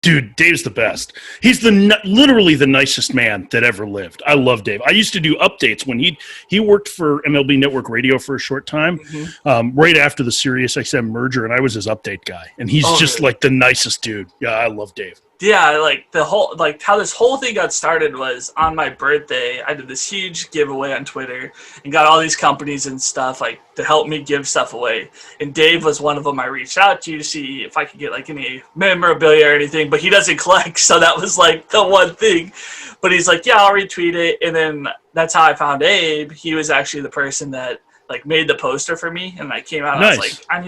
Dude, Dave's the best. He's literally the nicest man that ever lived. I love Dave. I used to do updates when he worked for MLB Network Radio for a short time, right after the Sirius XM merger, and I was his update guy. And he's just really? like the nicest dude. Yeah, I love Dave. Yeah, like how this whole thing got started was on my birthday. I did this huge giveaway on Twitter and got all these companies and stuff like to help me give stuff away. And Dave was one of them. I reached out to see if I could get like any memorabilia or anything, but he doesn't collect, so that was like the one thing. But he's like, yeah, I'll retweet it, and then that's how I found Abe. He was actually the person that like made the poster for me, and I came out and I was like, I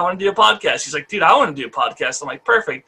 want to do a podcast. He's like, dude, I want to do a podcast. I'm like, perfect.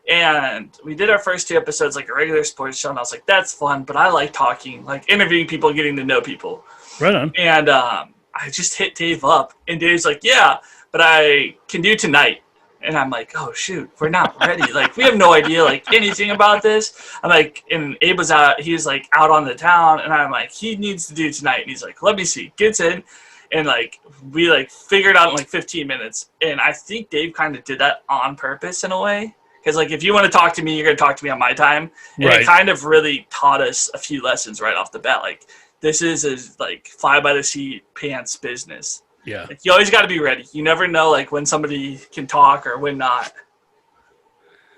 And we did our first 2 episodes like a regular sports show, and I was like, that's fun, but I like talking, like interviewing people, getting to know people. Right on. And I just hit Dave up, and Dave's like, yeah, but I can do tonight. And I'm like, oh, shoot, we're not ready. Like, we have no idea, like, anything about this. I'm like, and Abe was out, he was, like, out on the town, and I'm like, he needs to do tonight. And he's like, let me see. Gets in, and, like, we, like, figured out in, like, 15 minutes. And I think Dave kind of did that on purpose in a way. Because, like, if you want to talk to me, you're going to talk to me on my time. And It kind of really taught us a few lessons right off the bat. Like, this is a, like, fly-by-the-seat pants business. Yeah. Like, you always got to be ready. You never know, like, when somebody can talk or when not.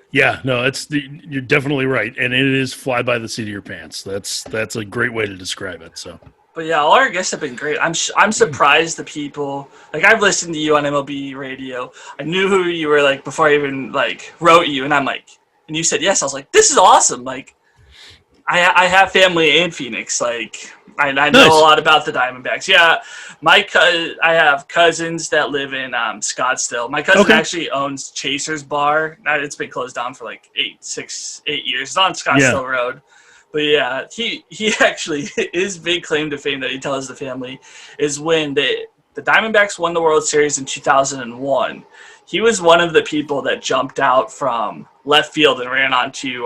Yeah, no, you're definitely right. And it is fly by the seat of your pants. That's a great way to describe it, so. But yeah, all our guests have been great. I'm surprised the people, like I've listened to you on MLB radio. I knew who you were like before I even like wrote you, and I'm like, and you said yes. I was like, this is awesome. Like, I have family in Phoenix. Like, I know a lot about the Diamondbacks. Yeah, I have cousins that live in Scottsdale. My cousin actually owns Chaser's Bar. It's been closed down for like 8 years. It's on Scottsdale Road. But yeah, he actually, his big claim to fame that he tells the family is when the Diamondbacks won the World Series in 2001. He was one of the people that jumped out from left field and ran onto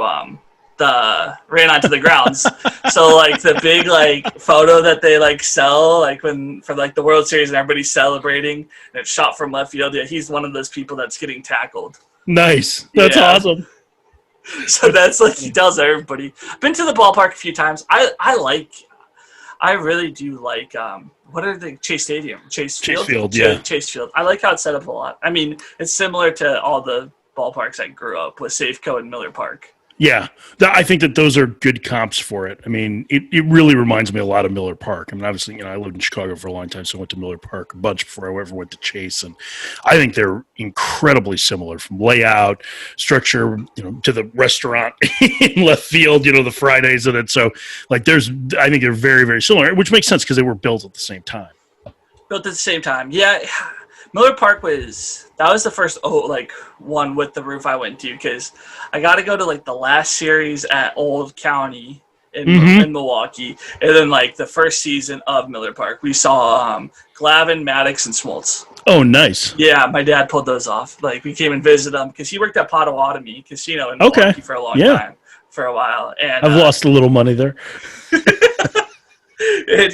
the grounds. So like the big like photo that they like sell like when for like the World Series and everybody's celebrating and it's shot from left field. Yeah, he's one of those people that's getting tackled. Nice. That's awesome. So that's like he tells everybody. I've been to the ballpark a few times. I really do like what are the Chase Stadium? Chase Field, Chase Field. I like how it's set up a lot. I mean, it's similar to all the ballparks I grew up with, Safeco and Miller Park. Yeah, I think that those are good comps for it. I mean, it really reminds me a lot of Miller Park. I mean, obviously, I lived in Chicago for a long time, so I went to Miller Park a bunch before I ever went to Chase, and I think they're incredibly similar from layout, structure, to the restaurant in left field, the Fridays in it. So, like, I think they're very, very similar, which makes sense because they were built at the same time. Built at the same time, yeah. Miller Park was the first one with the roof I went to because I got to go to like the last series at Old County in Milwaukee, and then like the first season of Miller Park we saw Glavine, Maddox, and Smoltz. Oh, nice. Yeah, my dad pulled those off. Like we came and visited him because he worked at Potawatomi Casino in Milwaukee for a long time, for a while. And I've lost a little money there. And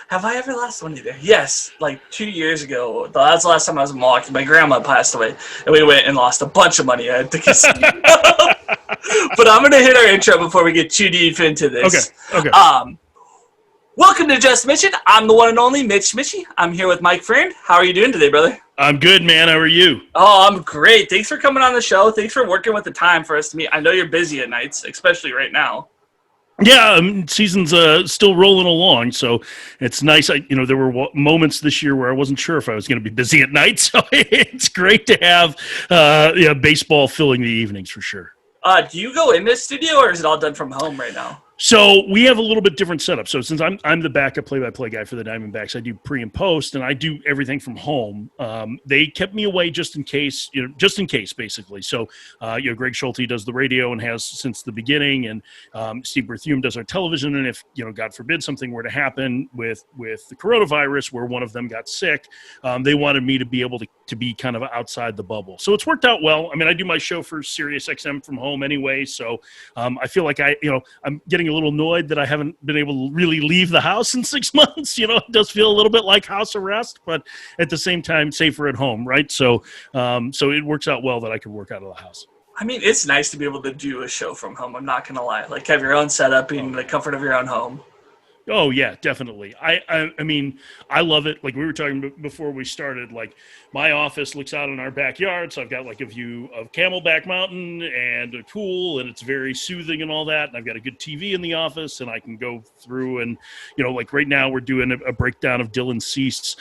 have I ever lost money there? Yes, like 2 years ago. That's the last time I was in Milwaukee. My grandma passed away, and we went and lost a bunch of money at the casino. But I'm going to hit our intro before we get too deep into this. Okay. Welcome to Just Mitchin. I'm the one and only Mitchy. I'm here with Mike Ferrin. How are you doing today, brother? I'm good, man. How are you? Oh, I'm great. Thanks for coming on the show. Thanks for working with the time for us to meet. I know you're busy at nights, especially right now. Yeah, season's still rolling along, so it's nice. There were moments this year where I wasn't sure if I was going to be busy at night, so it's great to have baseball filling the evenings for sure. Do you go in this studio, or is it all done from home right now? So we have a little bit different setup. So since I'm the backup play-by-play guy for the Diamondbacks, I do pre and post, and I do everything from home. They kept me away just in case, basically. So, Greg Schulte does the radio and has since the beginning, and Steve Berthiaume does our television. And if, God forbid, something were to happen with the coronavirus where one of them got sick, they wanted me to be able to be kind of outside the bubble. So it's worked out well. I mean, I do my show for Sirius XM from home anyway. So I feel like I'm getting a little annoyed that I haven't been able to really leave the house in 6 months. It does feel a little bit like house arrest, but at the same time, safer at home, right? So it works out well that I can work out of the house. I mean, it's nice to be able to do a show from home. I'm not gonna lie. Like have your own setup in the comfort of your own home. Oh yeah, definitely. I mean, I love it. Like we were talking before we started, like my office looks out on our backyard, so I've got like a view of Camelback Mountain and a pool, and it's very soothing and all that. And I've got a good TV in the office, and I can go through and, like right now we're doing a breakdown of Dylan Cease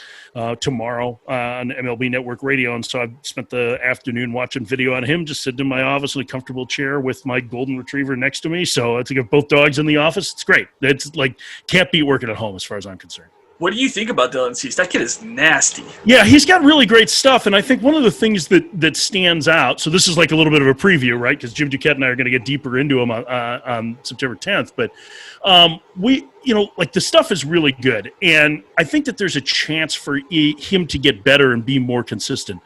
tomorrow on MLB Network Radio, and so I've spent the afternoon watching video on him, just sitting in my office in a comfortable chair with my golden retriever next to me. So it's like both dogs in the office. It's great. It's like can't beat working at home as far as I'm concerned. What do you think about Dylan Cease? That kid is nasty. Yeah, he's got really great stuff, and I think one of the things that stands out, so this is like a little bit of a preview, right, because Jim Duquette and I are going to get deeper into him on September 10th, but like the stuff is really good, and I think that there's a chance for him to get better and be more consistent.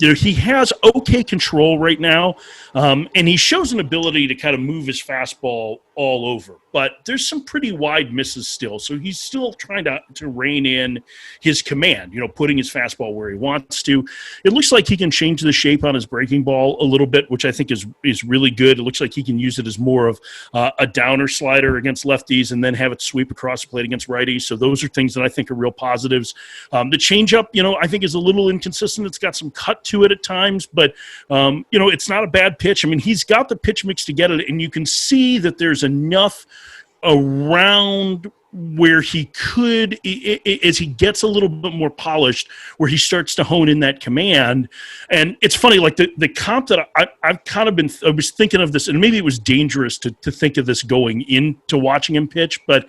He has okay control right now, and he shows an ability to kind of move his fastball all over, but there's some pretty wide misses still, so he's still trying to rein in his command, putting his fastball where he wants to. It looks like he can change the shape on his breaking ball a little bit, which I think is really good. It looks like he can use it as more of a downer slider against lefties and then have it sweep across the plate against righties. So those are things that I think are real positives. The changeup, I think is a little inconsistent. It's got some cut to it at times, but, it's not a bad pitch. I mean, he's got the pitch mix to get it, and you can see that there's enough around where he could, as he gets a little bit more polished, where he starts to hone in that command. And it's funny, like the comp that I've kind of I was thinking of this, and maybe it was dangerous to think of this going into watching him pitch, but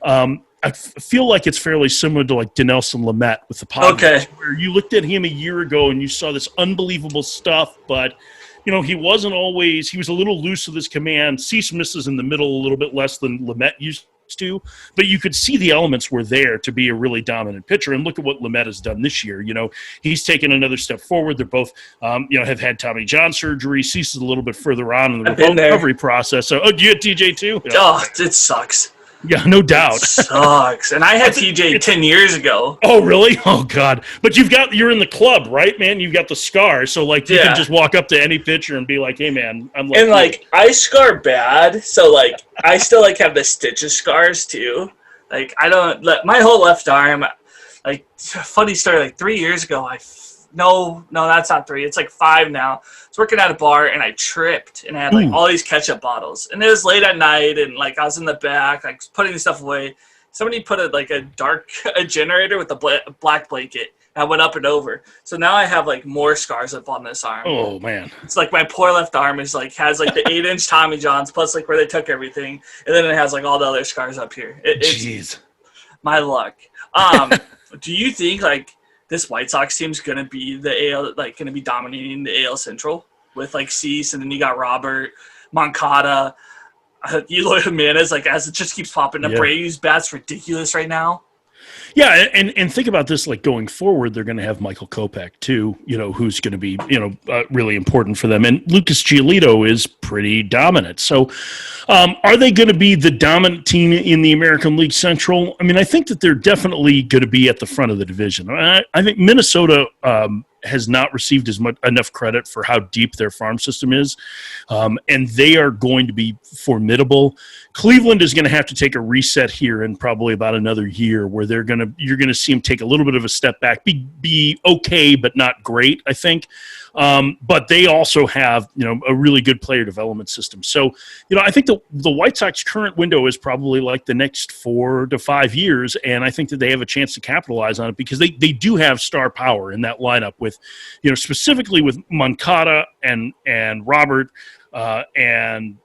I feel like it's fairly similar to like Dinelson Lamet with the Padres, where you looked at him a year ago and you saw this unbelievable stuff, but he wasn't always, he was a little loose with his command. Cease misses in the middle a little bit less than Lamet used to, but you could see the elements were there to be a really dominant pitcher. And look at what Lamet has done this year. He's taken another step forward. They're both, have had Tommy John surgery. Cease is a little bit further on in the recovery process. So, do you have TJ too? Yeah. Oh, it sucks. Yeah, no doubt. It sucks. And I had TJ 10 years ago. Oh, really? Oh, God. But you're in the club, right, man? You've got the scar. So, like, you can just walk up to any pitcher and be like, hey, man, I'm like. And, like, I scar bad. So, like, I still, like, have the stitches scars, too. Like, I don't, my whole left arm, like, funny story, like, 3 years ago, no, that's not 3. It's like 5 now. I was working at a bar and I tripped and I had like all these ketchup bottles. And it was late at night and like I was in the back, like putting the stuff away. Somebody put a generator with a black blanket. And I went up and over. So now I have like more scars up on this arm. Oh man. It's like my poor left arm is like has like the 8-inch Tommy Johns plus like where they took everything. And then it has like all the other scars up here. It's my luck. Do you think like this White Sox team's gonna be gonna be dominating the AL Central with like Cease, and then you got Robert, Moncada, Eloy Jimenez. Like as it just keeps popping up, Brady's bat's ridiculous right now. Yeah, and think about this, like going forward, they're going to have Michael Kopech too, who's going to be, really important for them. And Lucas Giolito is pretty dominant. So are they going to be the dominant team in the American League Central? I mean, I think that they're definitely going to be at the front of the division. I think Minnesota has not received enough credit for how deep their farm system is, and they are going to be formidable. Cleveland is going to have to take a reset here in probably about another year, where you're going to see them take a little bit of a step back, be okay but not great, I think. But they also have a really good player development system. So I think the White Sox current window is probably like the next 4 to 5 years, and I think that they have a chance to capitalize on it because they do have star power in that lineup with specifically with Moncada and Robert and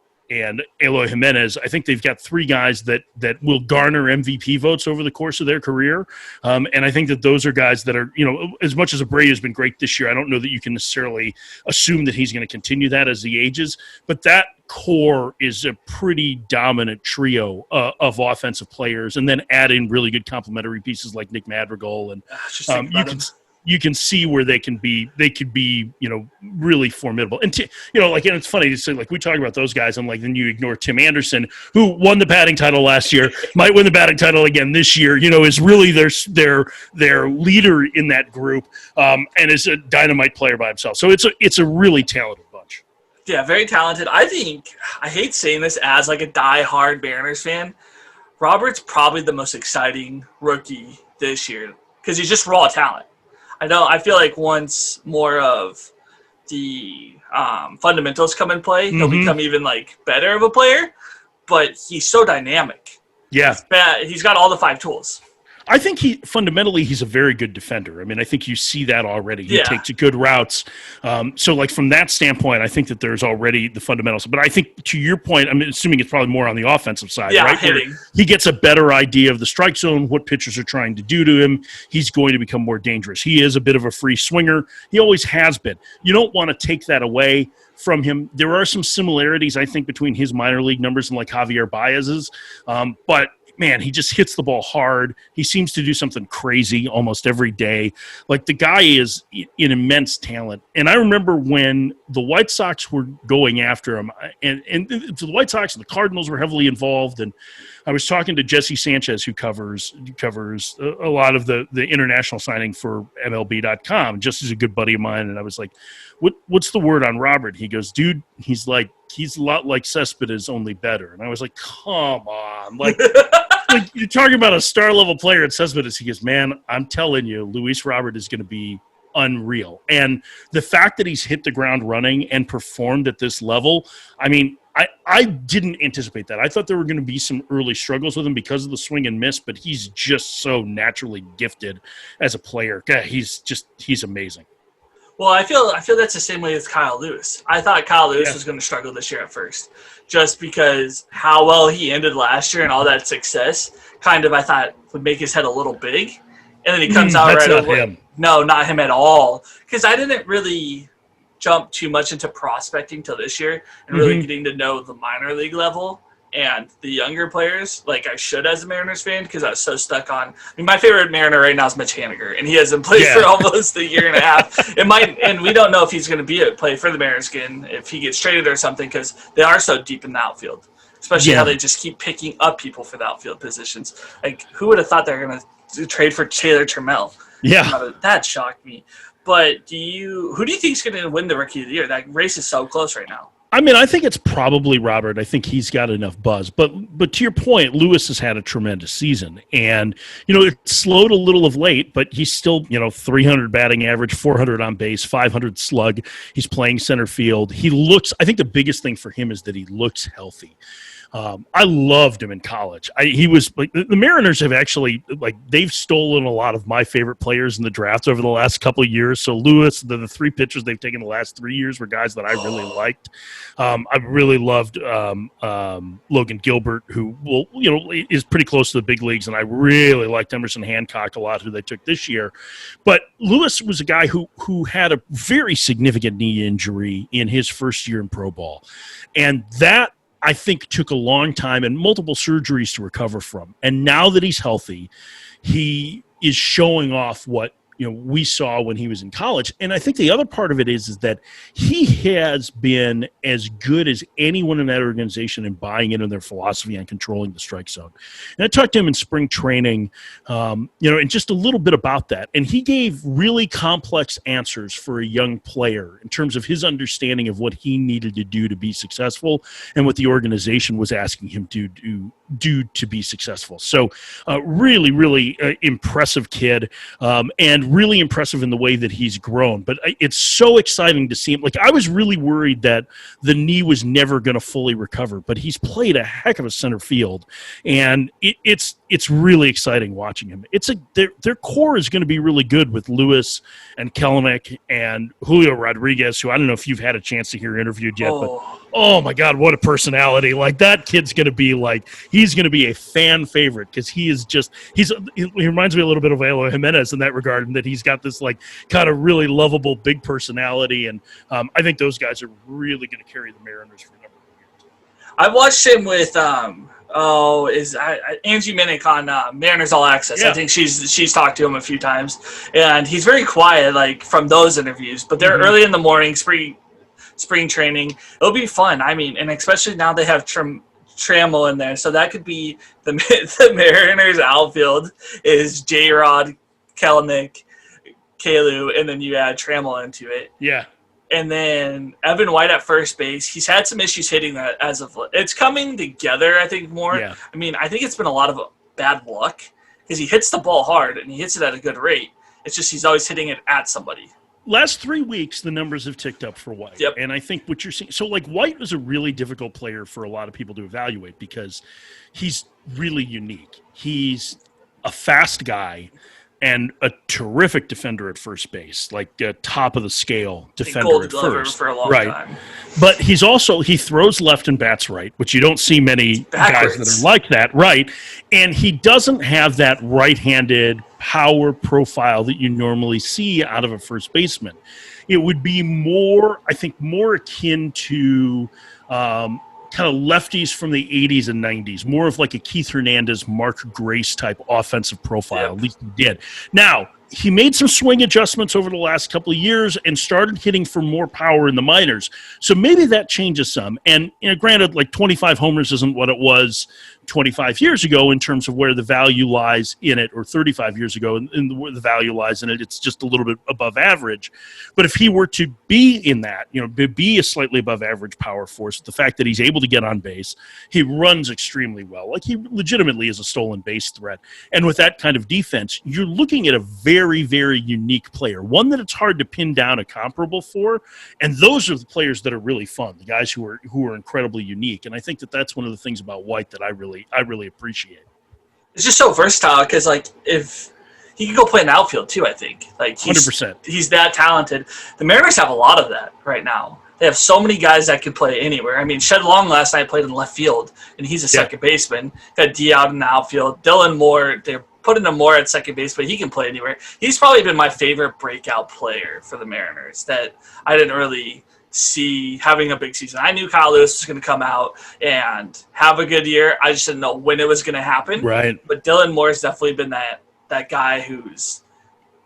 Eloy Jimenez. I think they've got 3 guys that will garner MVP votes over the course of their career. And I think that those are guys that are, as much as Abreu has been great this year, I don't know that you can necessarily assume that he's going to continue that as he ages. But that core is a pretty dominant trio of offensive players. And then add in really good complementary pieces like Nick Madrigal. And you can see where they could be, really formidable. And, and it's funny to say, like, we talk about those guys, and, like, then you ignore Tim Anderson, who won the batting title last year, might win the batting title again this year, is really their leader in that group, and is a dynamite player by himself. So it's a really talented bunch. Yeah, very talented. I hate saying this as like a die-hard Mariners fan, Robert's probably the most exciting rookie this year because he's just raw talent. I feel like once more of the fundamentals come in play, he'll become even like better of a player. But he's so dynamic. Yeah, he's got all the 5 tools. I think he's a very good defender. I mean, I think you see that already. He takes good routes. So, like, from that standpoint, I think that there's already the fundamentals. But I think, to your point, I'm assuming it's probably more on the offensive side, right? Hitting. He gets a better idea of the strike zone, what pitchers are trying to do to him. He's going to become more dangerous. He is a bit of a free swinger. He always has been. You don't want to take that away from him. There are some similarities, I think, between his minor league numbers and, like, Javier Baez's. But man, he just hits the ball hard. He seems to do something crazy almost every day. Like, the guy is an immense talent. And I remember when the White Sox were going after him, and the White Sox and the Cardinals were heavily involved. And I was talking to Jesse Sanchez, who covers a lot of the international signing for MLB.com. Jesse's a good buddy of mine. And I was like, what's the word on Robert? He goes, dude, he's a lot like Cespedes, only better. And I was like, come on. Like, like, you're talking about a star-level player at Cespedes. He goes, man, I'm telling you, Luis Robert is going to be unreal. And the fact that he's hit the ground running and performed at this level, I mean, I didn't anticipate that. I thought there were going to be some early struggles with him because of the swing and miss, but he's just so naturally gifted as a player. God, he's amazing. Well, I feel that's the same way as Kyle Lewis. I thought Kyle Lewis was going to struggle this year at first, just because how well he ended last year and all that success kind of, I thought, would make his head a little big. And then he comes out right away. Him. No, not him at all. Because I didn't really jump too much into prospecting till this year and really getting to know the minor league level and the younger players like I should as a Mariners fan, because I was so stuck on. I mean, my favorite Mariner right now is Mitch Haniger, and he hasn't played for almost a year and a half. And we don't know if he's going to be a play for the Mariners again, if he gets traded or something, because they are so deep in the outfield, especially how they just keep picking up people for the outfield positions. Like, who would have thought they were going to trade for Taylor Trammell? Yeah, that shocked me. But who do you think is going to win the Rookie of the Year? That race is so close right now. I mean, I think it's probably Robert. I think he's got enough buzz. But to your point, Lewis has had a tremendous season. And, it slowed a little of late, but he's still, 300 batting average, 400 on base, 500 slug. He's playing center field. I think the biggest thing for him is that he looks healthy. I loved him in college. He was like, the Mariners have actually, like, they've stolen a lot of my favorite players in the draft over the last couple of years. So Lewis, the 3 pitchers they've taken the last 3 years were guys that I really liked. I really loved Logan Gilbert, who is pretty close to the big leagues, and I really liked Emerson Hancock a lot, who they took this year. But Lewis was a guy who had a very significant knee injury in his first year in pro ball, and that, I think, took a long time and multiple surgeries to recover from. And now that he's healthy, he is showing off what we saw when he was in college. And I think the other part of it is that he has been as good as anyone in that organization in buying into their philosophy on controlling the strike zone. And I talked to him in spring training, and just a little bit about that. And he gave really complex answers for a young player in terms of his understanding of what he needed to do to be successful and what the organization was asking him to do to be successful. So really, really impressive kid, and really impressive in the way that he's grown. But it's so exciting to see him. Like, I was really worried that the knee was never going to fully recover, but he's played a heck of a center field, and it's really exciting watching him. Their core is going to be really good with Lewis and Kelenic and Julio Rodriguez, who I don't know if you've had a chance to hear interviewed yet, but oh my God, what a personality. Like, that kid's going to be he's going to be a fan favorite, because he reminds me a little bit of Eloy Jimenez in that regard, and that he's got this kind of really lovable big personality. And I think those guys are really going to carry the Mariners for a number of years. I've watched him with Angie Minnick on Mariners All Access. Yeah. I think she's talked to him a few times, and he's very quiet, from those interviews. But they're early in the morning, spring training. It'll be fun. I mean, and especially now they have Trammell in there, so that could be the Mariners outfield is J-Rod, Kelenic, Kalu, and then you add Trammell into it. Yeah. and then Evan White at first base. He's had some issues hitting that as of late. It's coming together, I think, more. Yeah. I mean, I think it's been a lot of bad luck because he hits the ball hard and he hits it at a good rate. It's just he's always hitting it at somebody. Last 3 weeks, the numbers have ticked up for White. Yep. And I think what you're seeing – so, like, White was a really difficult player for a lot of people to evaluate because he's really unique. He's a fast guy and a terrific defender at first base, like a top-of-the-scale defender Gold at Glover first. for a long time. But he's also – he throws left and bats right, which you don't see many guys that are like that, right? And he doesn't have that right-handed – power profile that you normally see out of a first baseman. It would be more akin to kind of lefties from the 80s and 90s, more of like a Keith Hernandez, Mark Grace type offensive profile. At least he did. Now, he made some swing adjustments over the last couple of years and started hitting for more power in the minors. So maybe that changes some. And granted, like 25 homers isn't what it was 25 years ago in terms of where the value lies in it, or 35 years ago where the value lies in it. It's just a little bit above average. But if he were to be in that, be a slightly above average power force, the fact that he's able to get on base, he runs extremely well. Like, he legitimately is a stolen base threat. And with that kind of defense, you're looking at a very, very unique player, one that it's hard to pin down a comparable for. And those are the players that are really fun, the guys who are incredibly unique. And I think that that's one of the things about White that I really appreciate. It's just so versatile because, like, if he could go play in the outfield too, I think. Like, 100%. He's that talented. The Mariners have a lot of that right now. They have so many guys that can play anywhere. I mean, Shed Long last night played in left field, and he's a second baseman. Got D out in the outfield. Dylan Moore, they're putting him more at second base, but he can play anywhere. He's probably been my favorite breakout player for the Mariners that I didn't really see having a big season. I knew Kyle Lewis was going to come out and have a good year. I just didn't know when it was going to happen. Right. But Dylan Moore's definitely been that guy who's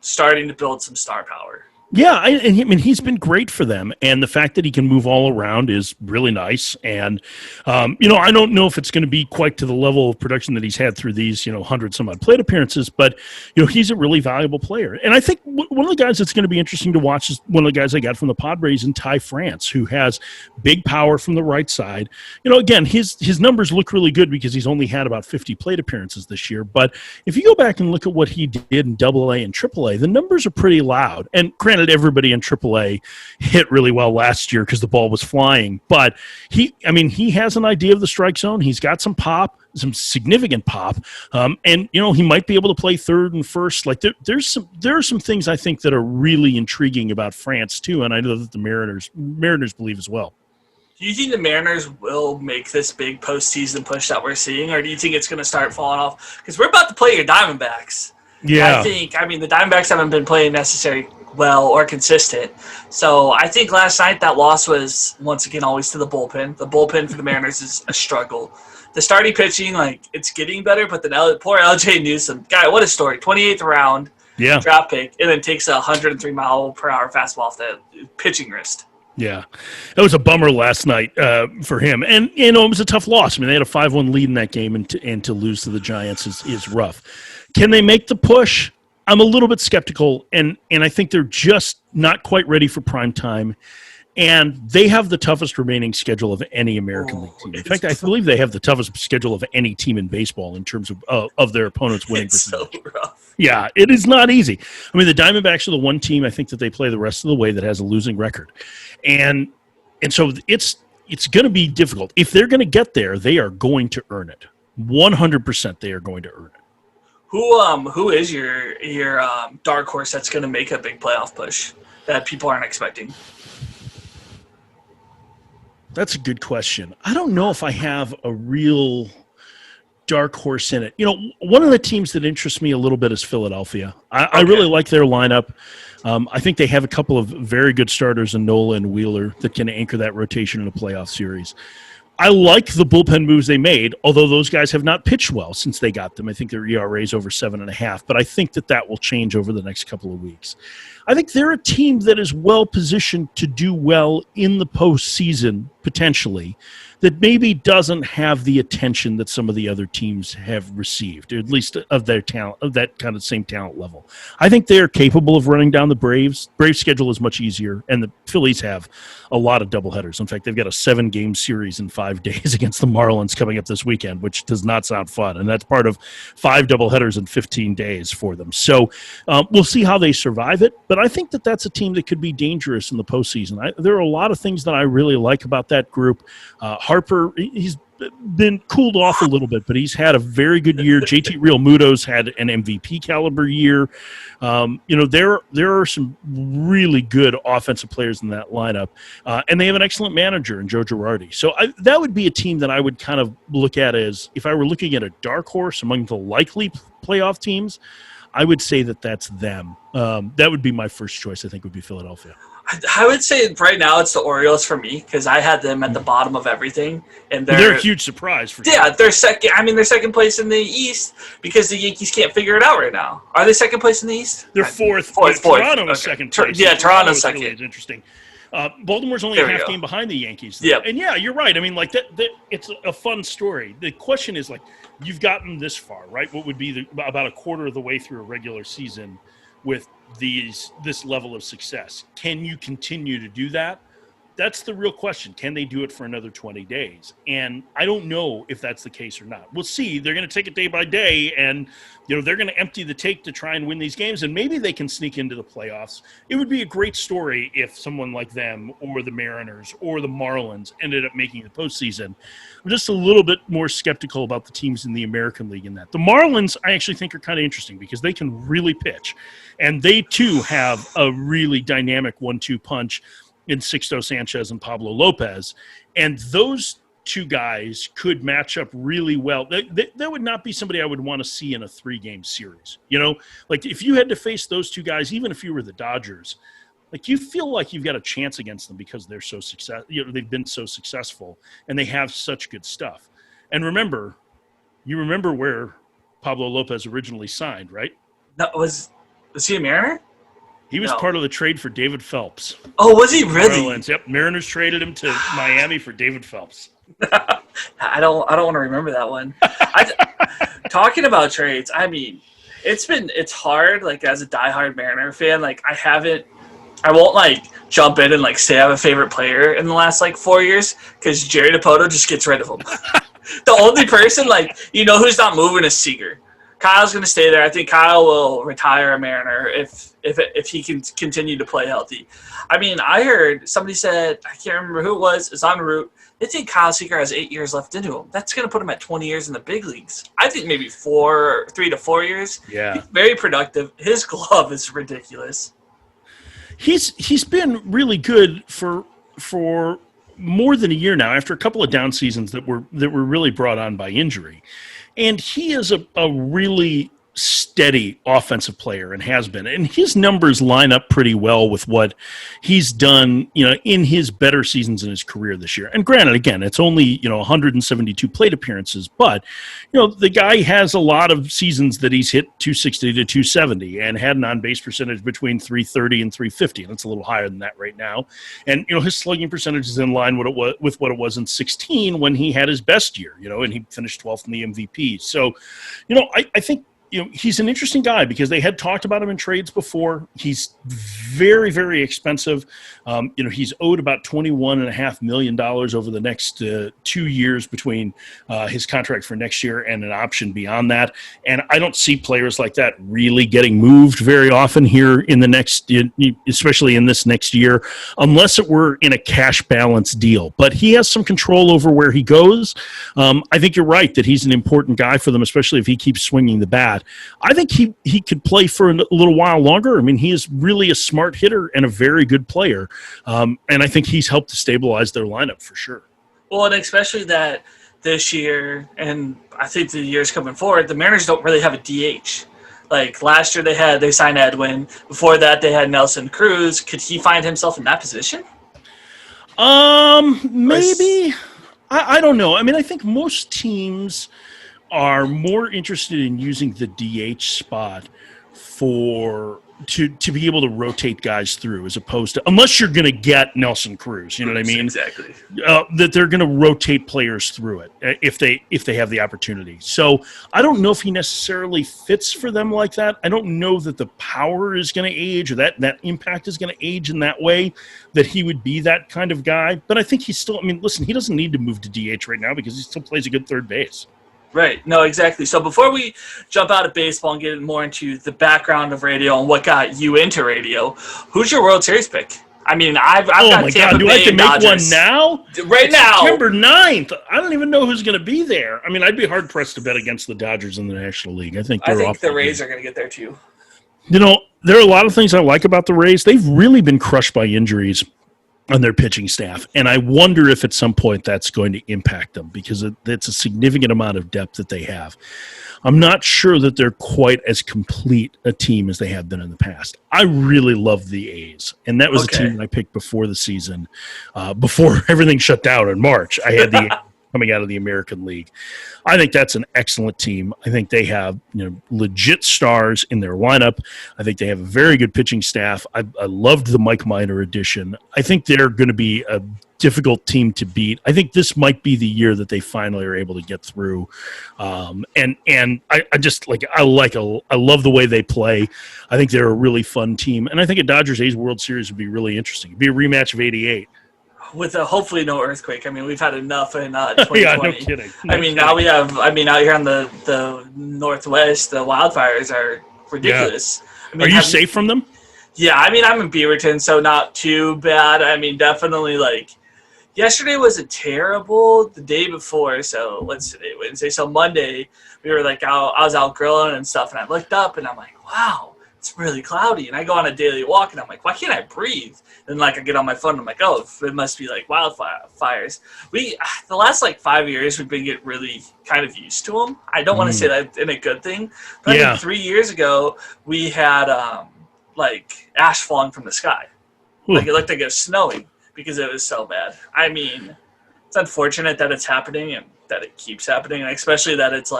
starting to build some star power. Yeah, I mean, he's been great for them, and the fact that he can move all around is really nice. And, I don't know if it's going to be quite to the level of production that he's had through these, 100-some-odd plate appearances, but, he's a really valuable player. And I think one of the guys that's going to be interesting to watch is one of the guys I got from the Padres in Ty France, who has big power from the right side. Again, his numbers look really good because he's only had about 50 plate appearances this year. But if you go back and look at what he did in AA and AAA, the numbers are pretty loud. And granted, everybody in AAA hit really well last year because the ball was flying. But he has an idea of the strike zone. He's got some pop, some significant pop, and he might be able to play third and first. Like there are some things I think that are really intriguing about France too, and I know that the Mariners believe as well. Do you think the Mariners will make this big postseason push that we're seeing, or do you think it's going to start falling off? Because we're about to play your Diamondbacks. Yeah, the Diamondbacks haven't been playing necessarily well or consistent. So I think last night that loss was, once again, always to the bullpen. The bullpen for the Mariners is a struggle. The starting pitching, it's getting better, but the poor LJ Newsome, guy, what a story. 28th round draft pick, and then takes a 103-mile-per-hour fastball off the pitching wrist. Yeah, it was a bummer last night for him. And, it was a tough loss. I mean, they had a 5-1 lead in that game, and to lose to the Giants is rough. Can they make the push? I'm a little bit skeptical, and I think they're just not quite ready for prime time. And they have the toughest remaining schedule of any American League team. In fact, I believe they have the toughest schedule of any team in baseball in terms of their opponents winning percentage. It's so rough. Yeah, it is not easy. I mean, the Diamondbacks are the one team I think that they play the rest of the way that has a losing record. And so it's going to be difficult. If they're going to get there, they are going to earn it. 100% they are going to earn it. Who is your dark horse that's going to make a big playoff push that people aren't expecting? That's a good question. I don't know if I have a real dark horse in it. One of the teams that interests me a little bit is Philadelphia. I really like their lineup. I think they have a couple of very good starters in Nola and Wheeler that can anchor that rotation in a playoff series. I like the bullpen moves they made, although those guys have not pitched well since they got them. I think their ERA is over 7.5, but I think that will change over the next couple of weeks. I think they're a team that is well positioned to do well in the postseason, potentially, that maybe doesn't have the attention that some of the other teams have received, or at least of their talent, of that kind of same talent level. I think they are capable of running down the Braves. Braves' schedule is much easier, and the Phillies have a lot of doubleheaders. In fact, they've got a 7-game series in 5 days against the Marlins coming up this weekend, which does not sound fun, and that's part of 5 doubleheaders in 15 days for them. So we'll see how they survive it, but I think that that's a team that could be dangerous in the postseason. There are a lot of things that I really like about that group. Harper, he's been cooled off a little bit, but he's had a very good year. JT Realmuto's had an MVP caliber year. There are some really good offensive players in that lineup, and they have an excellent manager in Joe Girardi. So that would be a team that I would kind of look at as, if I were looking at a dark horse among the likely playoff teams, I would say that that's them. That would be my first choice, I think, would be Philadelphia. I would say right now it's the Orioles for me, because I had them at the bottom of everything, and they're a huge surprise for sure. They're second. I mean, they're second place in the East because the Yankees can't figure it out right now. Are they second place in the East? They're fourth. Fourth. Toronto is second place. Toronto's second. Really interesting. Baltimore's only a half game behind the Yankees. Yeah, and you're right. I mean, like that. It's a fun story. The question is, like, you've gotten this far, right? What would be about a quarter of the way through a regular season with this level of success? Can you continue to do that? That's the real question. Can they do it for another 20 days? And I don't know if that's the case or not. We'll see. They're going to take it day by day, and they're going to empty the tank to try and win these games, and maybe they can sneak into the playoffs. It would be a great story if someone like them or the Mariners or the Marlins ended up making the postseason. I'm just a little bit more skeptical about the teams in the American League in that. The Marlins, I actually think, are kind of interesting because they can really pitch, and they too have a really dynamic 1-2 punch in Sixto Sanchez and Pablo Lopez, and those two guys could match up really well. That would not be somebody I would want to see in a 3-game series. Like if you had to face those two guys, even if you were the Dodgers, like you feel like you've got a chance against them because they're so they've been so successful and they have such good stuff. And you remember where Pablo Lopez originally signed, right? No, was he a Mariner? He was part of the trade for David Phelps. Oh, was he really? Marlins. Yep, Mariners traded him to Miami for David Phelps. I don't want to remember that one. Talking about trades, I mean, it's hard. Like as a diehard Mariner fan, like I won't like jump in and like say I have a favorite player in the last like 4 years because Jerry Dipoto just gets rid of him. The only person who's not moving is Seager. Kyle's going to stay there. I think Kyle will retire a Mariner if he can continue to play healthy. I mean, I heard somebody said, I can't remember who it was, it's en route. They think Kyle Seager has 8 years left into him. That's going to put him at 20 years in the big leagues. I think maybe 3 to 4 years. Yeah. He's very productive. His glove is ridiculous. He's been really good for more than a year now, after a couple of down seasons that were really brought on by injury. And he is a really steady offensive player and has been. And his numbers line up pretty well with what he's done, in his better seasons in his career this year. And granted, again, it's only, 172 plate appearances, but, the guy has a lot of seasons that he's hit 260 to 270 and had an on-base percentage between 330 and 350. And it's a little higher than that right now. And, his slugging percentage is in line with what it was in 16 when he had his best year, and he finished 12th in the MVP. So, I think, he's an interesting guy because they had talked about him in trades before. He's very, very expensive. He's owed about $21.5 million over the next 2 years between his contract for next year and an option beyond that. And I don't see players like that really getting moved very often here in the next, especially in this next year, unless it were in a cash balance deal. But he has some control over where he goes. I think you're right that he's an important guy for them, especially if he keeps swinging the bat. I think he could play for a little while longer. I mean, he is really a smart hitter and a very good player. And I think he's helped to stabilize their lineup for sure. Well, and especially that this year, and I think the years coming forward, the Mariners don't really have a DH. Like last year they signed Edwin. Before that they had Nelson Cruz. Could he find himself in that position? Maybe. I don't know. I mean, I think most teams are more interested in using the DH spot for to be able to rotate guys through, as opposed to, unless you're going to get Nelson Cruz, you know what I mean? Exactly. That they're going to rotate players through it if they have the opportunity. So I don't know if he necessarily fits for them like that. I don't know that the power is going to age, or that impact is going to age in that way, that he would be that kind of guy. But I think he's still, I mean, listen, he doesn't need to move to DH right now because he still plays a good third base. Right. No, exactly. So before we jump out of baseball and get more into the background of radio and what got you into radio, who's your World Series pick? I mean, I've got Tampa do Bay I have to make Dodgers. one now? Right now. September 9th. I don't even know who's going to be there. I mean, I'd be hard-pressed to bet against the Dodgers in the National League. I think the Rays are going to get there too. You know, there are a lot of things I like about the Rays. They've really been crushed by injuries on their pitching staff, and I wonder if at some point that's going to impact them, because it's a significant amount of depth that they have. I'm not sure that they're quite as complete a team as they have been in the past. I really love the A's, and that was a team I picked before the season, before everything shut down in March. I had the A's coming out of the American League. I think that's an excellent team. I think they have legit stars in their lineup. I think they have a very good pitching staff. I loved the Mike Minor addition. I think they're going to be a difficult team to beat. I think this might be the year that they finally are able to get through. And I just I love the way they play. I think they're a really fun team. And I think a Dodgers-A's World Series would be really interesting. It'd be a rematch of '88. With hopefully no earthquake. I mean, we've had enough in 2020. Yeah, no kidding. Now we have. Out here on the Northwest, the wildfires are ridiculous. Yeah. Are you safe from them? Yeah, I mean, I'm in Beaverton, so not too bad. I mean, definitely yesterday was terrible. The day before, so what's today? Wednesday. So Monday, we were I was out grilling and stuff, and I looked up and I'm like, wow, it's really cloudy. And I go on a daily walk and I'm like, why can't I breathe? And I get on my phone and I'm like, oh, it must be wildfires. The last 5 years we've been getting really kind of used to them. I don't want to say that in a good thing, but I think 3 years ago we had ash falling from the sky. It looked like it was snowing because it was so bad. I mean, it's unfortunate that it's happening and that it keeps happening, and especially that it's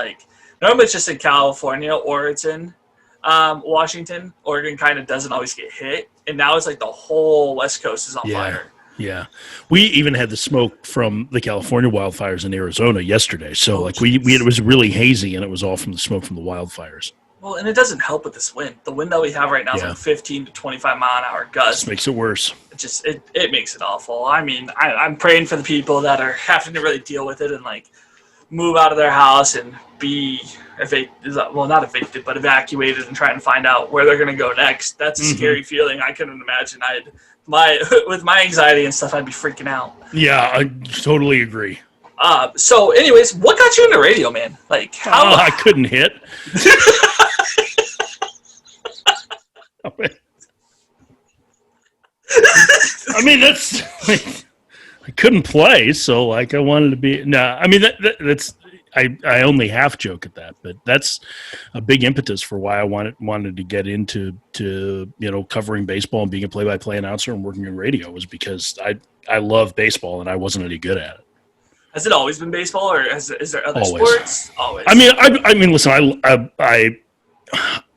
normally it's just in California or it's in Washington. Oregon kind of doesn't always get hit, and now it's the whole West Coast is on fire. Yeah, we even had the smoke from the California wildfires in Arizona yesterday. So it was really hazy, and it was all from the smoke from the wildfires. Well, and it doesn't help with this wind. The wind that we have right now is 15 to 25 mile an hour gusts. Just makes it worse. It makes it awful. I mean, I'm praying for the people that are having to really deal with it and move out of their house and be not evicted, but evacuated and try and find out where they're going to go next. That's a scary feeling. I couldn't imagine. With my anxiety and stuff, I'd be freaking out. Yeah, I totally agree. So anyways, what got you into radio, man? How I couldn't hit. I mean, that's I couldn't play, so I wanted to be. No, I mean that's I only half joke at that, but that's a big impetus for why I wanted to get into covering baseball and being a play-by-play announcer and working in radio, was because I love baseball and I wasn't any good at it. Has it always been baseball, or is there other Always. sports? Always. I mean, listen,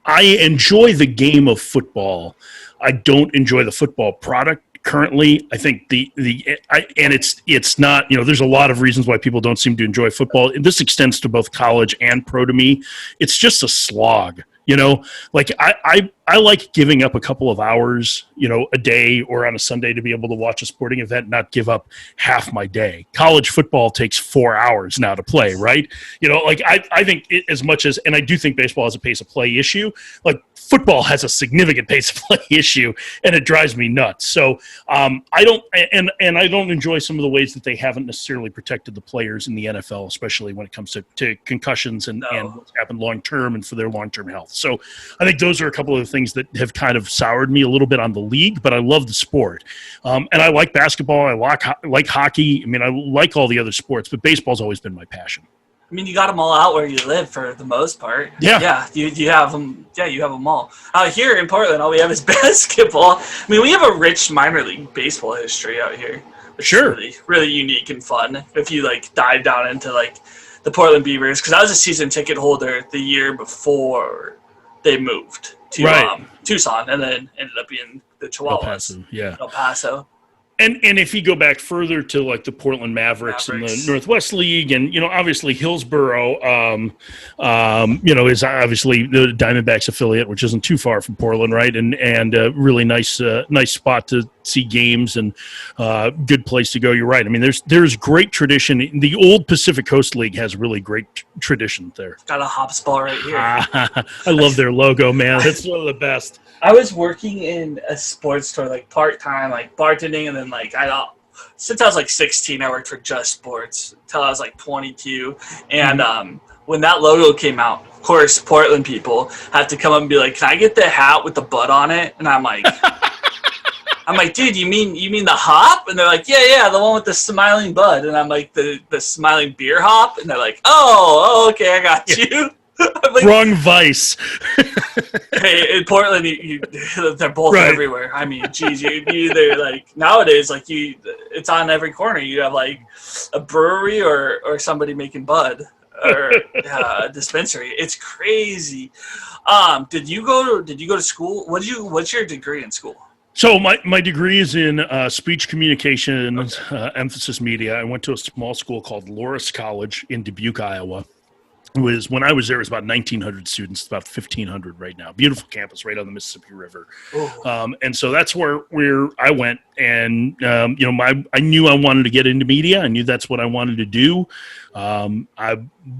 I enjoy the game of football. I don't enjoy the football product currently. I think it's not, there's a lot of reasons why people don't seem to enjoy football. And this extends to both college and pro to me. It's just a slog. I like giving up a couple of hours, a day or on a Sunday to be able to watch a sporting event, not give up half my day. College football takes 4 hours now to play, right? I think as much as, and I do think baseball has a pace of play issue, football has a significant pace of play issue, and it drives me nuts. So I don't enjoy some of the ways that they haven't necessarily protected the players in the NFL, especially when it comes to concussions and what's happened long-term and for their long-term health. So I think those are a couple of the things that have kind of soured me a little bit on the league, but I love the sport. And I like basketball. I like hockey. I mean, I like all the other sports, but baseball's always been my passion. I mean, you got them all out where you live for the most part. Yeah. Yeah, you have them. Yeah, you have them all. Here in Portland, all we have is basketball. I mean, we have a rich minor league baseball history out here. It's Sure. really, really unique and fun if you like dive down into like the Portland Beavers, because I was a season ticket holder the year before they moved to Right. Tucson, and then ended up being the El Chihuahuas, Paso, yeah. El Paso. And if you go back further to like the Portland Mavericks in the Northwest League, and obviously Hillsboro, is obviously the Diamondbacks affiliate, which isn't too far from Portland, right? And a really nice spot to see games and good place to go. You're right. I mean, there's great tradition. The old Pacific Coast League has really great tradition there. Got a hops ball right here. I love their logo, man. It's one of the best. I was working in a sports store, like part-time, like bartending, and then like since I was like 16, I worked for Just Sports until I was like 22. And when that logo came out, of course, Portland people had to come up and be like, "Can I get the hat with the bud on it?" And I'm like, dude, you mean the hop? And they're like, yeah, the one with the smiling bud. And I'm like, the smiling beer hop? And they're like, oh, okay, I got you. Like, wrong vice. Hey, in Portland, they're both everywhere. I mean, geez, you either like nowadays, like it's on every corner. You have like a brewery or somebody making bud or a dispensary. It's crazy. Did you go to school? What's your degree in school? So my degree is in speech communication, emphasis media. I went to a small school called Loris College in Dubuque, Iowa. When I was there, it was about 1,900 students, about 1,500 right now. Beautiful campus right on the Mississippi River. And so that's where I went. And, I knew I wanted to get into media. I knew that's what I wanted to do. I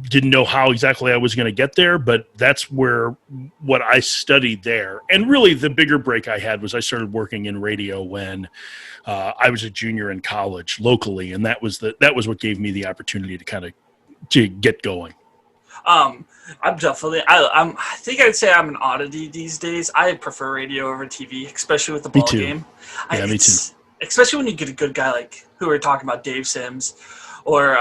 didn't know how exactly I was going to get there, but that's what I studied there. And really the bigger break I had was I started working in radio when I was a junior in college locally. And that was what gave me the opportunity to get going. I'm definitely. I think I'd say I'm an oddity these days. I prefer radio over TV, especially with the ball game. Yeah, me too. Especially when you get a good guy like who we're talking about, Dave Sims, or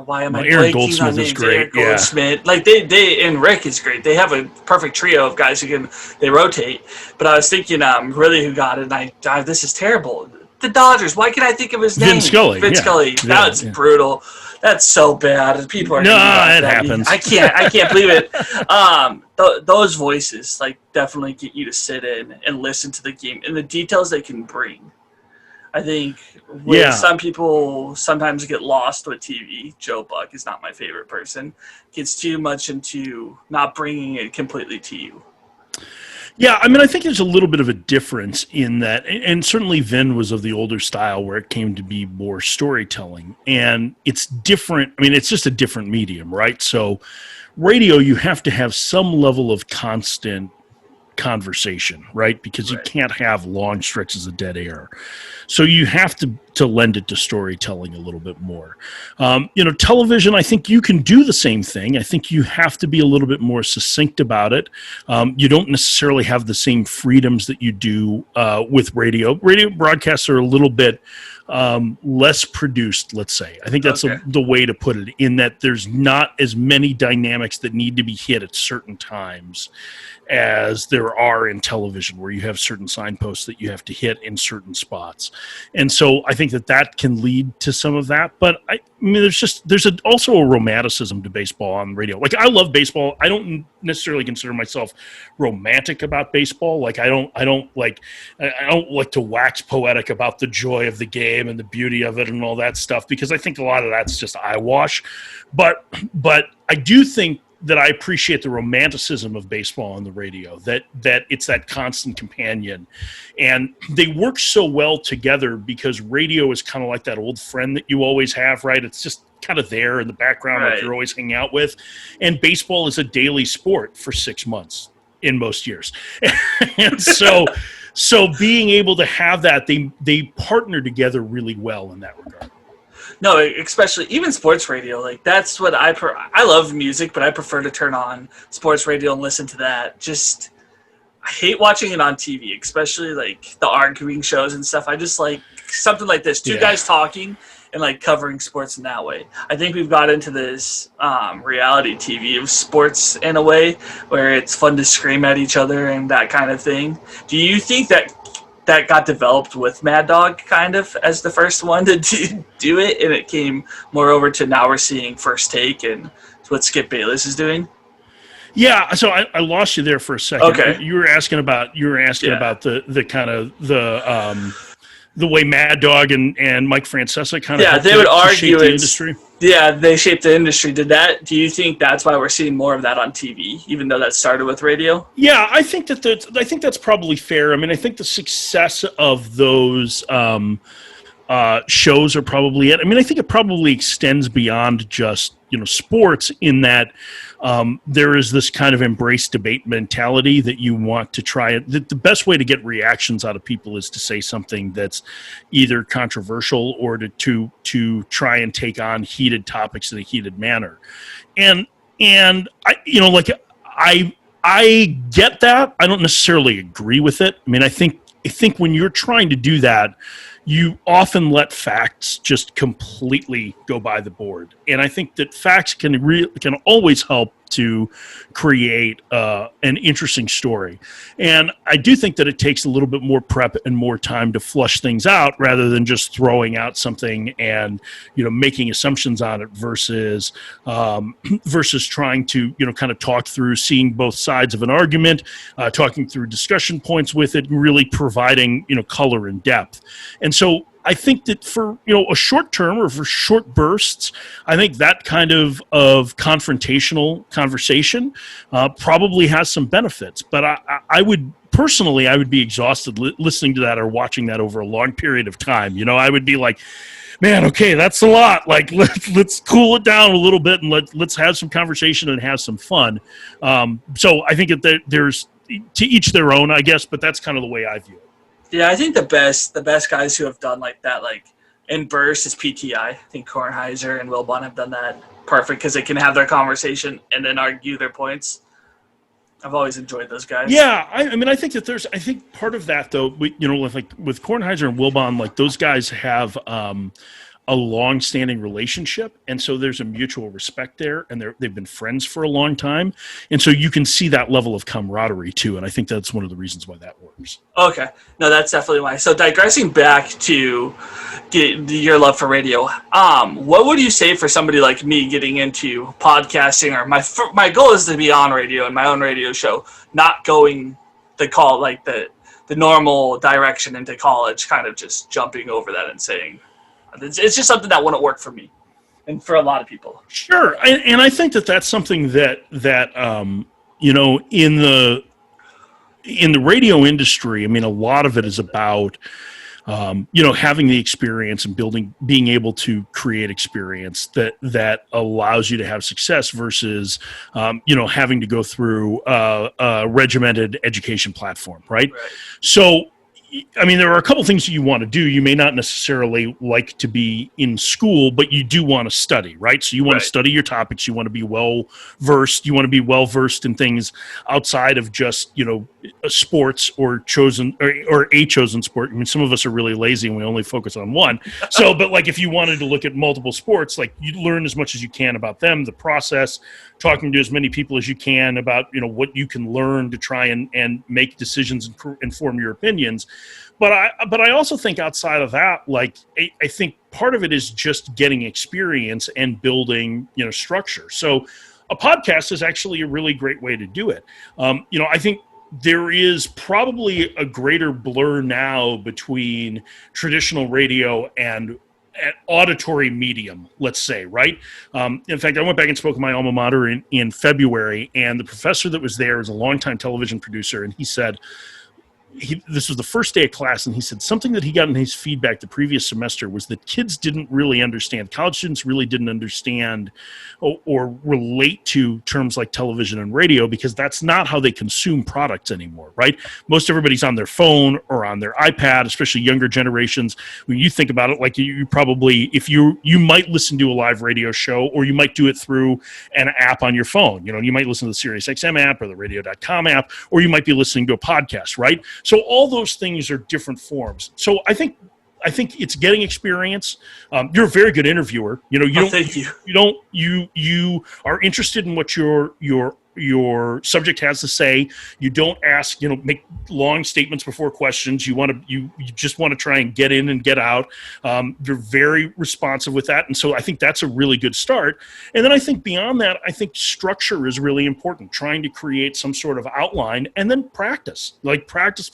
why am I Aaron blanking Goldsmith on names? is great. Aaron Goldsmith, yeah. Like they and Rick is great. They have a perfect trio of guys who they rotate. But I was thinking, really, who got it? And this is terrible. The Dodgers. Why can't I think of his name? Vin Scully. Scully. That's brutal. That's so bad. People are it happens. I can't believe it. Those voices like definitely get you to sit in and listen to the game and the details they can bring. I think some people sometimes get lost with TV. Joe Buck is not my favorite person. Gets too much into not bringing it completely to you. Yeah, I mean, I think there's a little bit of a difference in that, and certainly Vin was of the older style where it came to be more storytelling, and it's different. I mean, it's just a different medium, right? So radio, you have to have some level of constant conversation, right? Because you can't have long stretches of dead air. So you have to lend it to storytelling a little bit more. Television, I think you can do the same thing. I think you have to be a little bit more succinct about it. You don't necessarily have the same freedoms that you do with radio. Radio broadcasts are a little bit less produced, let's say. I think that's the way to put it, in that there's not as many dynamics that need to be hit at certain times as there are in television, where you have certain signposts that you have to hit in certain spots. And so I think that can lead to some of that. But I mean, there's also a romanticism to baseball on radio. Like, I love baseball. I don't necessarily consider myself romantic about baseball. Like, I don't like to wax poetic about the joy of the game and the beauty of it and all that stuff, because I think a lot of that's just eyewash. But I do think that I appreciate the romanticism of baseball on the radio, that it's that constant companion. And they work so well together because radio is kind of like that old friend that you always have, right? It's just kind of there in the background, like you're always hanging out with. And baseball is a daily sport for 6 months in most years. And so being able to have that, they partner together really well in that regard. No, especially even sports radio. Like, that's what I love music, but I prefer to turn on sports radio and listen to that. Just, I hate watching it on TV, especially like the arguing shows and stuff. I just like something like this, two guys talking and like covering sports in that way. I think we've got into this reality TV of sports in a way where it's fun to scream at each other and that kind of thing. Do you think that that got developed with Mad Dog kind of as the first one to do it, and it came more over to now we're seeing First Take and what Skip Bayless is doing. Yeah, so I lost you there for a second. Okay. You were asking about the kind of the way Mad Dog and Mike Francesa kind of they would argue shape the industry. Yeah, they shaped the industry. Do you think that's why we're seeing more of that on TV, even though that started with radio? Yeah, I think that's probably fair. I mean, I think the success of those shows are probably it. I mean, I think it probably extends beyond just sports in that there is this kind of embrace debate mentality that you want to try it. The best way to get reactions out of people is to say something that's either controversial or to try and take on heated topics in a heated manner. And I get that. I don't necessarily agree with it. I mean, I think when you're trying to do that, you often let facts just completely go by the board. And I think that facts can always help to create an interesting story. And I do think that it takes a little bit more prep and more time to flush things out rather than just throwing out something and making assumptions on it versus trying to kind of talk through, seeing both sides of an argument, talking through discussion points with it, and really providing color and depth. And so I think that for a short term or for short bursts, I think that kind of confrontational conversation probably has some benefits. But I would be exhausted listening to that or watching that over a long period of time. I would be like, man, okay, that's a lot. Like let's cool it down a little bit and let's have some conversation and have some fun. So I think that there's to each their own, I guess. But that's kind of the way I view it. Yeah, I think the best guys who have done like that, like in burst, is PTI. I think Kornheiser and Wilbon have done that perfect because they can have their conversation and then argue their points. I've always enjoyed those guys. Yeah, I mean, I think part of that though, with Kornheiser and Wilbon, like those guys have a long-standing relationship, and so there's a mutual respect there, and they've been friends for a long time, and so you can see that level of camaraderie too, and I think that's one of the reasons why that works. Okay, no, that's definitely why. So digressing back to your love for radio, what would you say for somebody like me getting into podcasting, or my goal is to be on radio and my own radio show, not going the normal direction into college, kind of just jumping over that and saying, it's just something that wouldn't work for me and for a lot of people. Sure. And I think that's something that in the radio industry, I mean, a lot of it is about, having the experience and being able to create experience that allows you to have success versus, having to go through a regimented education platform. Right. So, I mean, there are a couple things that you want to do. You may not necessarily like to be in school, but you do want to study, right? So you want to study your topics. You want to be well-versed. You want to be well-versed in things outside of just, sports or a chosen sport. I mean, some of us are really lazy and we only focus on one. So, but like if you wanted to look at multiple sports, like you learn as much as you can about them, the process, talking to as many people as you can about, what you can learn to try and make decisions and inform your opinions. But I also think outside of that, like I think part of it is just getting experience and building, structure. So a podcast is actually a really great way to do it. I think there is probably a greater blur now between traditional radio and an auditory medium, let's say, right? In fact, I went back and spoke with my alma mater in February, and the professor that was there is a longtime television producer, and he said, this was the first day of class, and he said something that he got in his feedback the previous semester was that kids didn't really understand, college students really didn't understand or relate to terms like television and radio because that's not how they consume products anymore, right? Most everybody's on their phone or on their iPad, especially younger generations. When you think about it, like you probably, if you might listen to a live radio show or you might do it through an app on your phone. You might listen to the SiriusXM app or the radio.com app, or you might be listening to a podcast, right? So all those things are different forms. So I think it's getting experience. You're a very good interviewer. Thank you. You are interested in what your your subject has to say. You don't ask, make long statements before questions. You just want to try and get in and get out. They're very responsive with that, and so I think that's a really good start. And then I think beyond that, I think structure is really important. Trying to create some sort of outline and then practice. Practice.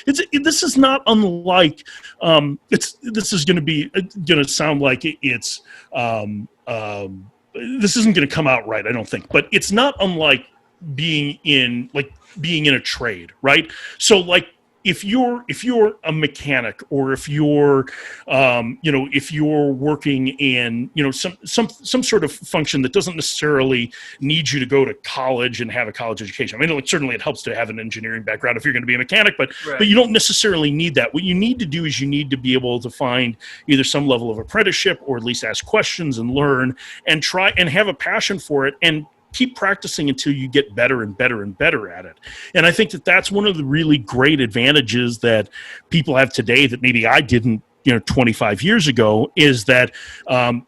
This is not unlike. This is going to sound like it's. This isn't going to come out right, I don't think, but it's not unlike being in a trade, right? So if you're a mechanic, or if you're if you're working in some sort of function that doesn't necessarily need you to go to college and have a college education. I mean, certainly it helps to have an engineering background if you're going to be a mechanic, but you don't necessarily need that. What you need to do is you need to be able to find either some level of apprenticeship, or at least ask questions and learn and try and have a passion for it, and keep practicing until you get better and better and better at it. And I think that that's one of the really great advantages that people have today that maybe I didn't 25 years ago, is that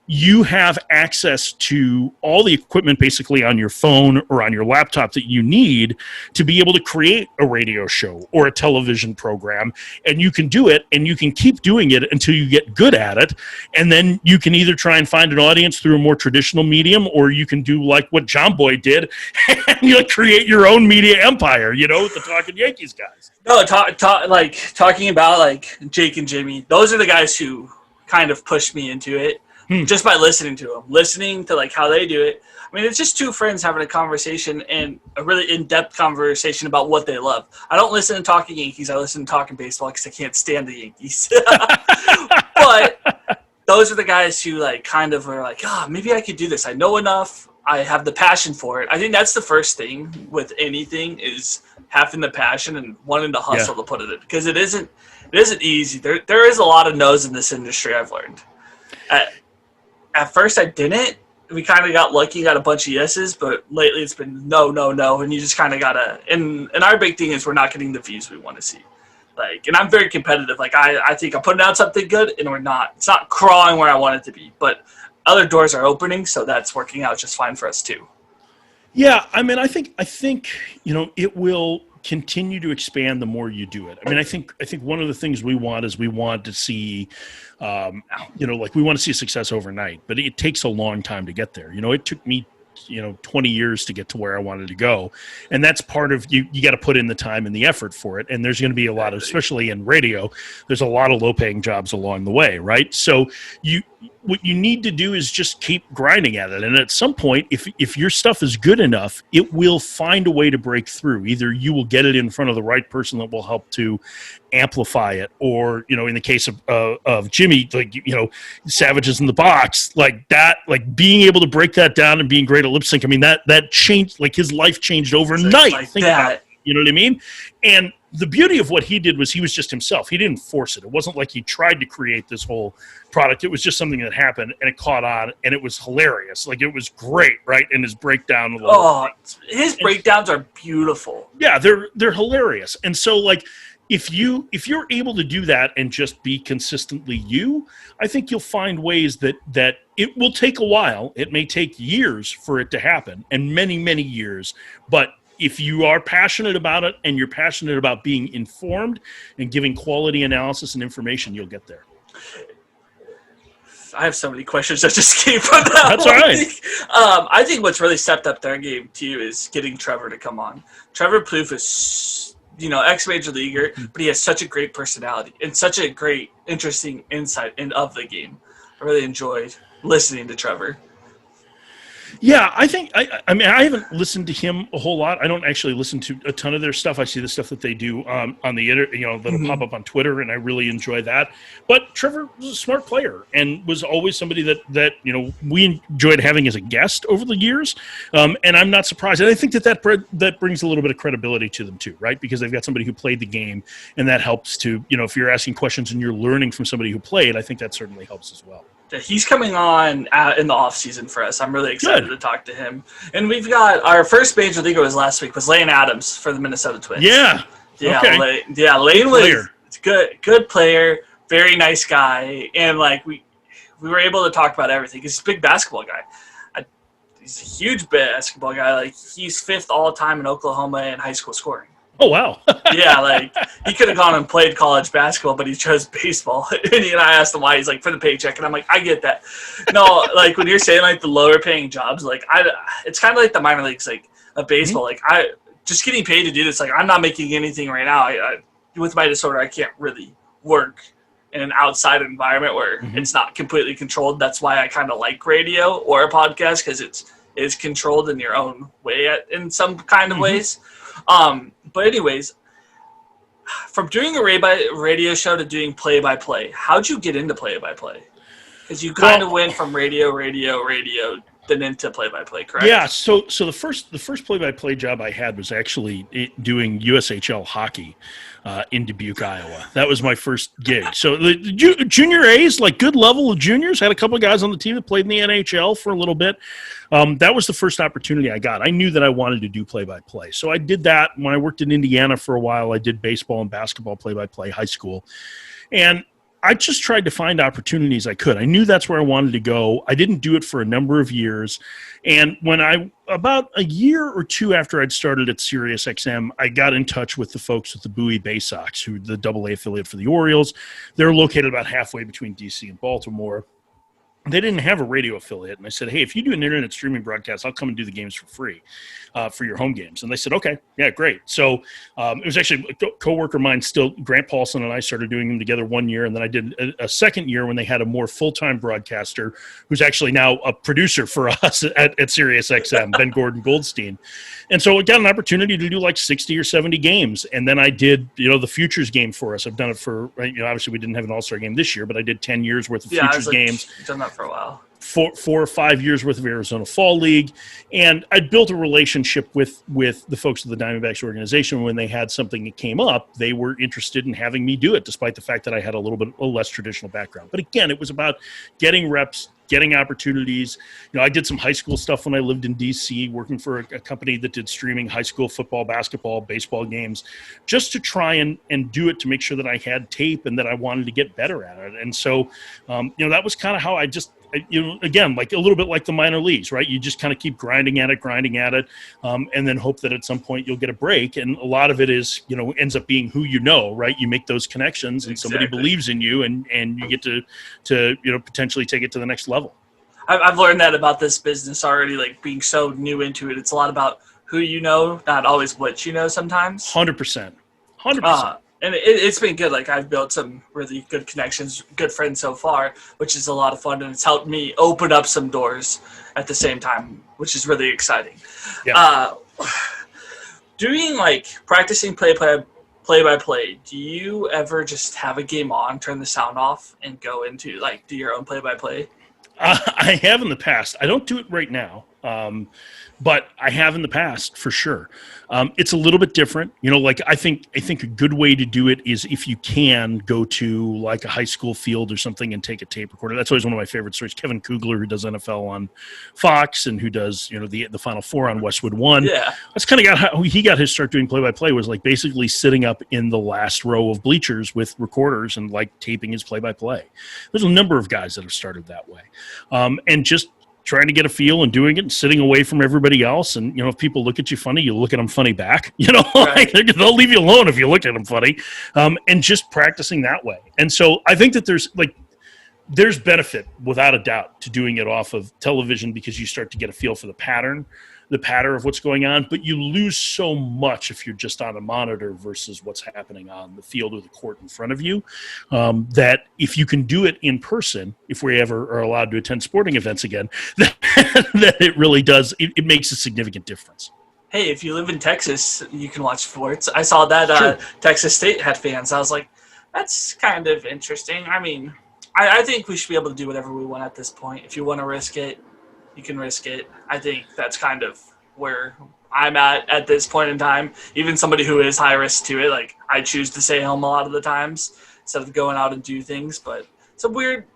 you have access to all the equipment basically on your phone or on your laptop that you need to be able to create a radio show or a television program. And you can do it, and you can keep doing it until you get good at it. And then you can either try and find an audience through a more traditional medium, or you can do like what John Boy did and create your own media empire, with the Talking Yankees guys. No, talking about Jake and Jimmy. Those are the guys who kind of pushed me into it, just by listening to them, listening to how they do it. I mean, it's just two friends having a conversation, and a really in-depth conversation about what they love. I don't listen to Talking Yankees. I listen to Talking Baseball because I can't stand the Yankees. But those are the guys who kind of are maybe I could do this. I know enough. I have the passion for it. I think that's the first thing with anything, is having the passion and wanting to hustle to put it in, because it isn't easy. There is a lot of no's in this industry, I've learned. At first I didn't. We kind of got lucky, got a bunch of yeses, but lately it's been no, and you just kind of gotta. And our big thing is we're not getting the views we want to see. And I'm very competitive. I think I'm putting out something good, and we're not. It's not crawling where I want it to be, but other doors are opening, so that's working out just fine for us too. Yeah, I mean, I think it will continue to expand the more you do it. I mean, I think one of the things we want is we want to see, we want to see success overnight, but it takes a long time to get there. It took me 20 years to get to where I wanted to go. And that's part of you got to put in the time and the effort for it. And there's going to be a lot of, especially in radio, there's a lot of low paying jobs along the way. Right. So what you need to do is just keep grinding at it. And at some point, if your stuff is good enough, it will find a way to break through. Either you will get it in front of the right person that will help to amplify it, or, in the case of Jimmy, Savages in the Box, being able to break that down and being great at lip sync. I mean, that changed, his life changed overnight. Think about it. You know what I mean? And the beauty of what he did was he was just himself. He didn't force it. It wasn't like he tried to create this whole product. It was just something that happened, and it caught on, and it was hilarious. It was great, right? And his breakdown. His breakdowns are beautiful. Yeah, they're hilarious. And so, if you're able to do that and just be consistently you, I think you'll find ways that it will take a while. It may take years for it to happen, and many, many years, but if you are passionate about it and you're passionate about being informed and giving quality analysis and information, you'll get there. I have so many questions that just came from that. That's all right. I think what's really stepped up their game too is getting Trevor to come on. Trevor Plouffe is, ex-major leaguer, but he has such a great personality and such a great, interesting insight of the game. I really enjoyed listening to Trevor. Yeah, I think I mean I haven't listened to him a whole lot. I don't actually listen to a ton of their stuff. I see the stuff that they do on the internet, that'll pop up on Twitter, and I really enjoy that. But Trevor was a smart player and was always somebody that we enjoyed having as a guest over the years. And I'm not surprised. And I think that brings a little bit of credibility to them too, right? Because they've got somebody who played the game, and that helps to if you're asking questions and you're learning from somebody who played, I think that certainly helps as well. He's coming on in the off season for us. I'm really excited to talk to him. And we've got our first major leaguer was Lane Adams for the Minnesota Twins. Yeah. Okay. Lane was good player, very nice guy, and we were able to talk about everything. He's a big basketball guy. he's a huge basketball guy. Like, he's 5th all time in Oklahoma in high school scoring. Oh, wow. Yeah, like, he could have gone and played college basketball, but he chose baseball. And I asked him why. He's like, for the paycheck. And I'm like, I get that. No, like, when you're saying, like, the lower paying jobs, like, it's kind of like the minor leagues, like, of baseball. Like, just getting paid to do this, like, I'm not making anything right now. With my disorder, I can't really work in an outside environment where it's not completely controlled. That's why I kind of like radio or a podcast, because it's controlled in your own way in some kind of ways. But anyways, from doing a radio show to doing play-by-play, how'd you get into play-by-play? Because you kind of went from radio, then into play-by-play, correct? Yeah. So the first play-by-play job I had was actually doing USHL hockey in Dubuque, Iowa. That was my first gig. So the junior A's, like good level of juniors, had a couple of guys on the team that played in the NHL for a little bit. That was the first opportunity I got. I knew that I wanted to do play-by-play. So I did that. When I worked in Indiana for a while, I did baseball and basketball play-by-play high school. And I just tried to find opportunities I could. I knew that's where I wanted to go. I didn't do it for a number of years. And when about a year or two after I'd started at SiriusXM, I got in touch with the folks at the Bowie Bay Sox, who are the AA affiliate for the Orioles. They're located about halfway between DC and Baltimore. They didn't have a radio affiliate. And I said, hey, if you do an internet streaming broadcast, I'll come and do the games for free for your home games. And they said, okay, yeah, great. So it was actually a coworker of mine still, Grant Paulson and I started doing them together one year. And then I did a second year when they had a more full-time broadcaster who's actually now a producer for us at SiriusXM, Ben Gordon Goldstein. And so I got an opportunity to do like 60 or 70 games. And then I did, the Futures game for us. I've done it for, obviously we didn't have an all-star game this year, but I did 10 years worth of Futures games. Done that for a while. 4 or 5 years worth of Arizona Fall League. And I'd built a relationship with the folks of the Diamondbacks organization. When they had something that came up, they were interested in having me do it, despite the fact that I had a little bit a less traditional background. But again, it was about getting reps, getting opportunities. I did some high school stuff when I lived in DC, working for a company that did streaming high school football, basketball, baseball games, just to try and do it to make sure that I had tape and that I wanted to get better at it. And so, that was kind of how I just, again, like a little bit like the minor leagues, right? You just kind of keep grinding at it, and then hope that at some point you'll get a break. And a lot of it is, ends up being who right? You make those connections and somebody believes in you and you get to potentially take it to the next level. I've learned that about this business already, like being so new into it. It's a lot about who you know, not always what you know sometimes. 100%. And it's been good. Like, I've built some really good connections, good friends so far, which is a lot of fun. And it's helped me open up some doors at the same time, which is really exciting. Yeah. Doing, practicing play-by-play, do you ever just have a game on, turn the sound off, and go into, do your own play-by-play? I have in the past. I don't do it right now. But I have in the past for sure. It's a little bit different. I think a good way to do it is if you can go to like a high school field or something and take a tape recorder. That's always one of my favorite stories. Kevin Kugler, who does NFL on Fox and who does, the Final Four on Westwood One. Yeah. That's kind of how he got his start doing play-by-play, was like basically sitting up in the last row of bleachers with recorders and taping his play-by-play. There's a number of guys that have started that way. And just trying to get a feel and doing it and sitting away from everybody else. And, if people look at you funny, you look at them funny back, Right. They'll leave you alone if you look at them funny, and just practicing that way. And so I think that there's benefit without a doubt to doing it off of television, because you start to get a feel for the pattern of what's going on, but you lose so much if you're just on a monitor versus what's happening on the field or the court in front of you, that if you can do it in person, if we ever are allowed to attend sporting events again, that it really does, it makes a significant difference. Hey, if you live in Texas, you can watch sports. I saw that Sure. Texas State had fans. I was like, that's kind of interesting. I mean, I think we should be able to do whatever we want at this point. If you want to risk it, you can risk it. I think that's kind of where I'm at this point in time. Even somebody who is high risk to it, I choose to stay home a lot of the times instead of going out and do things. But it's a weird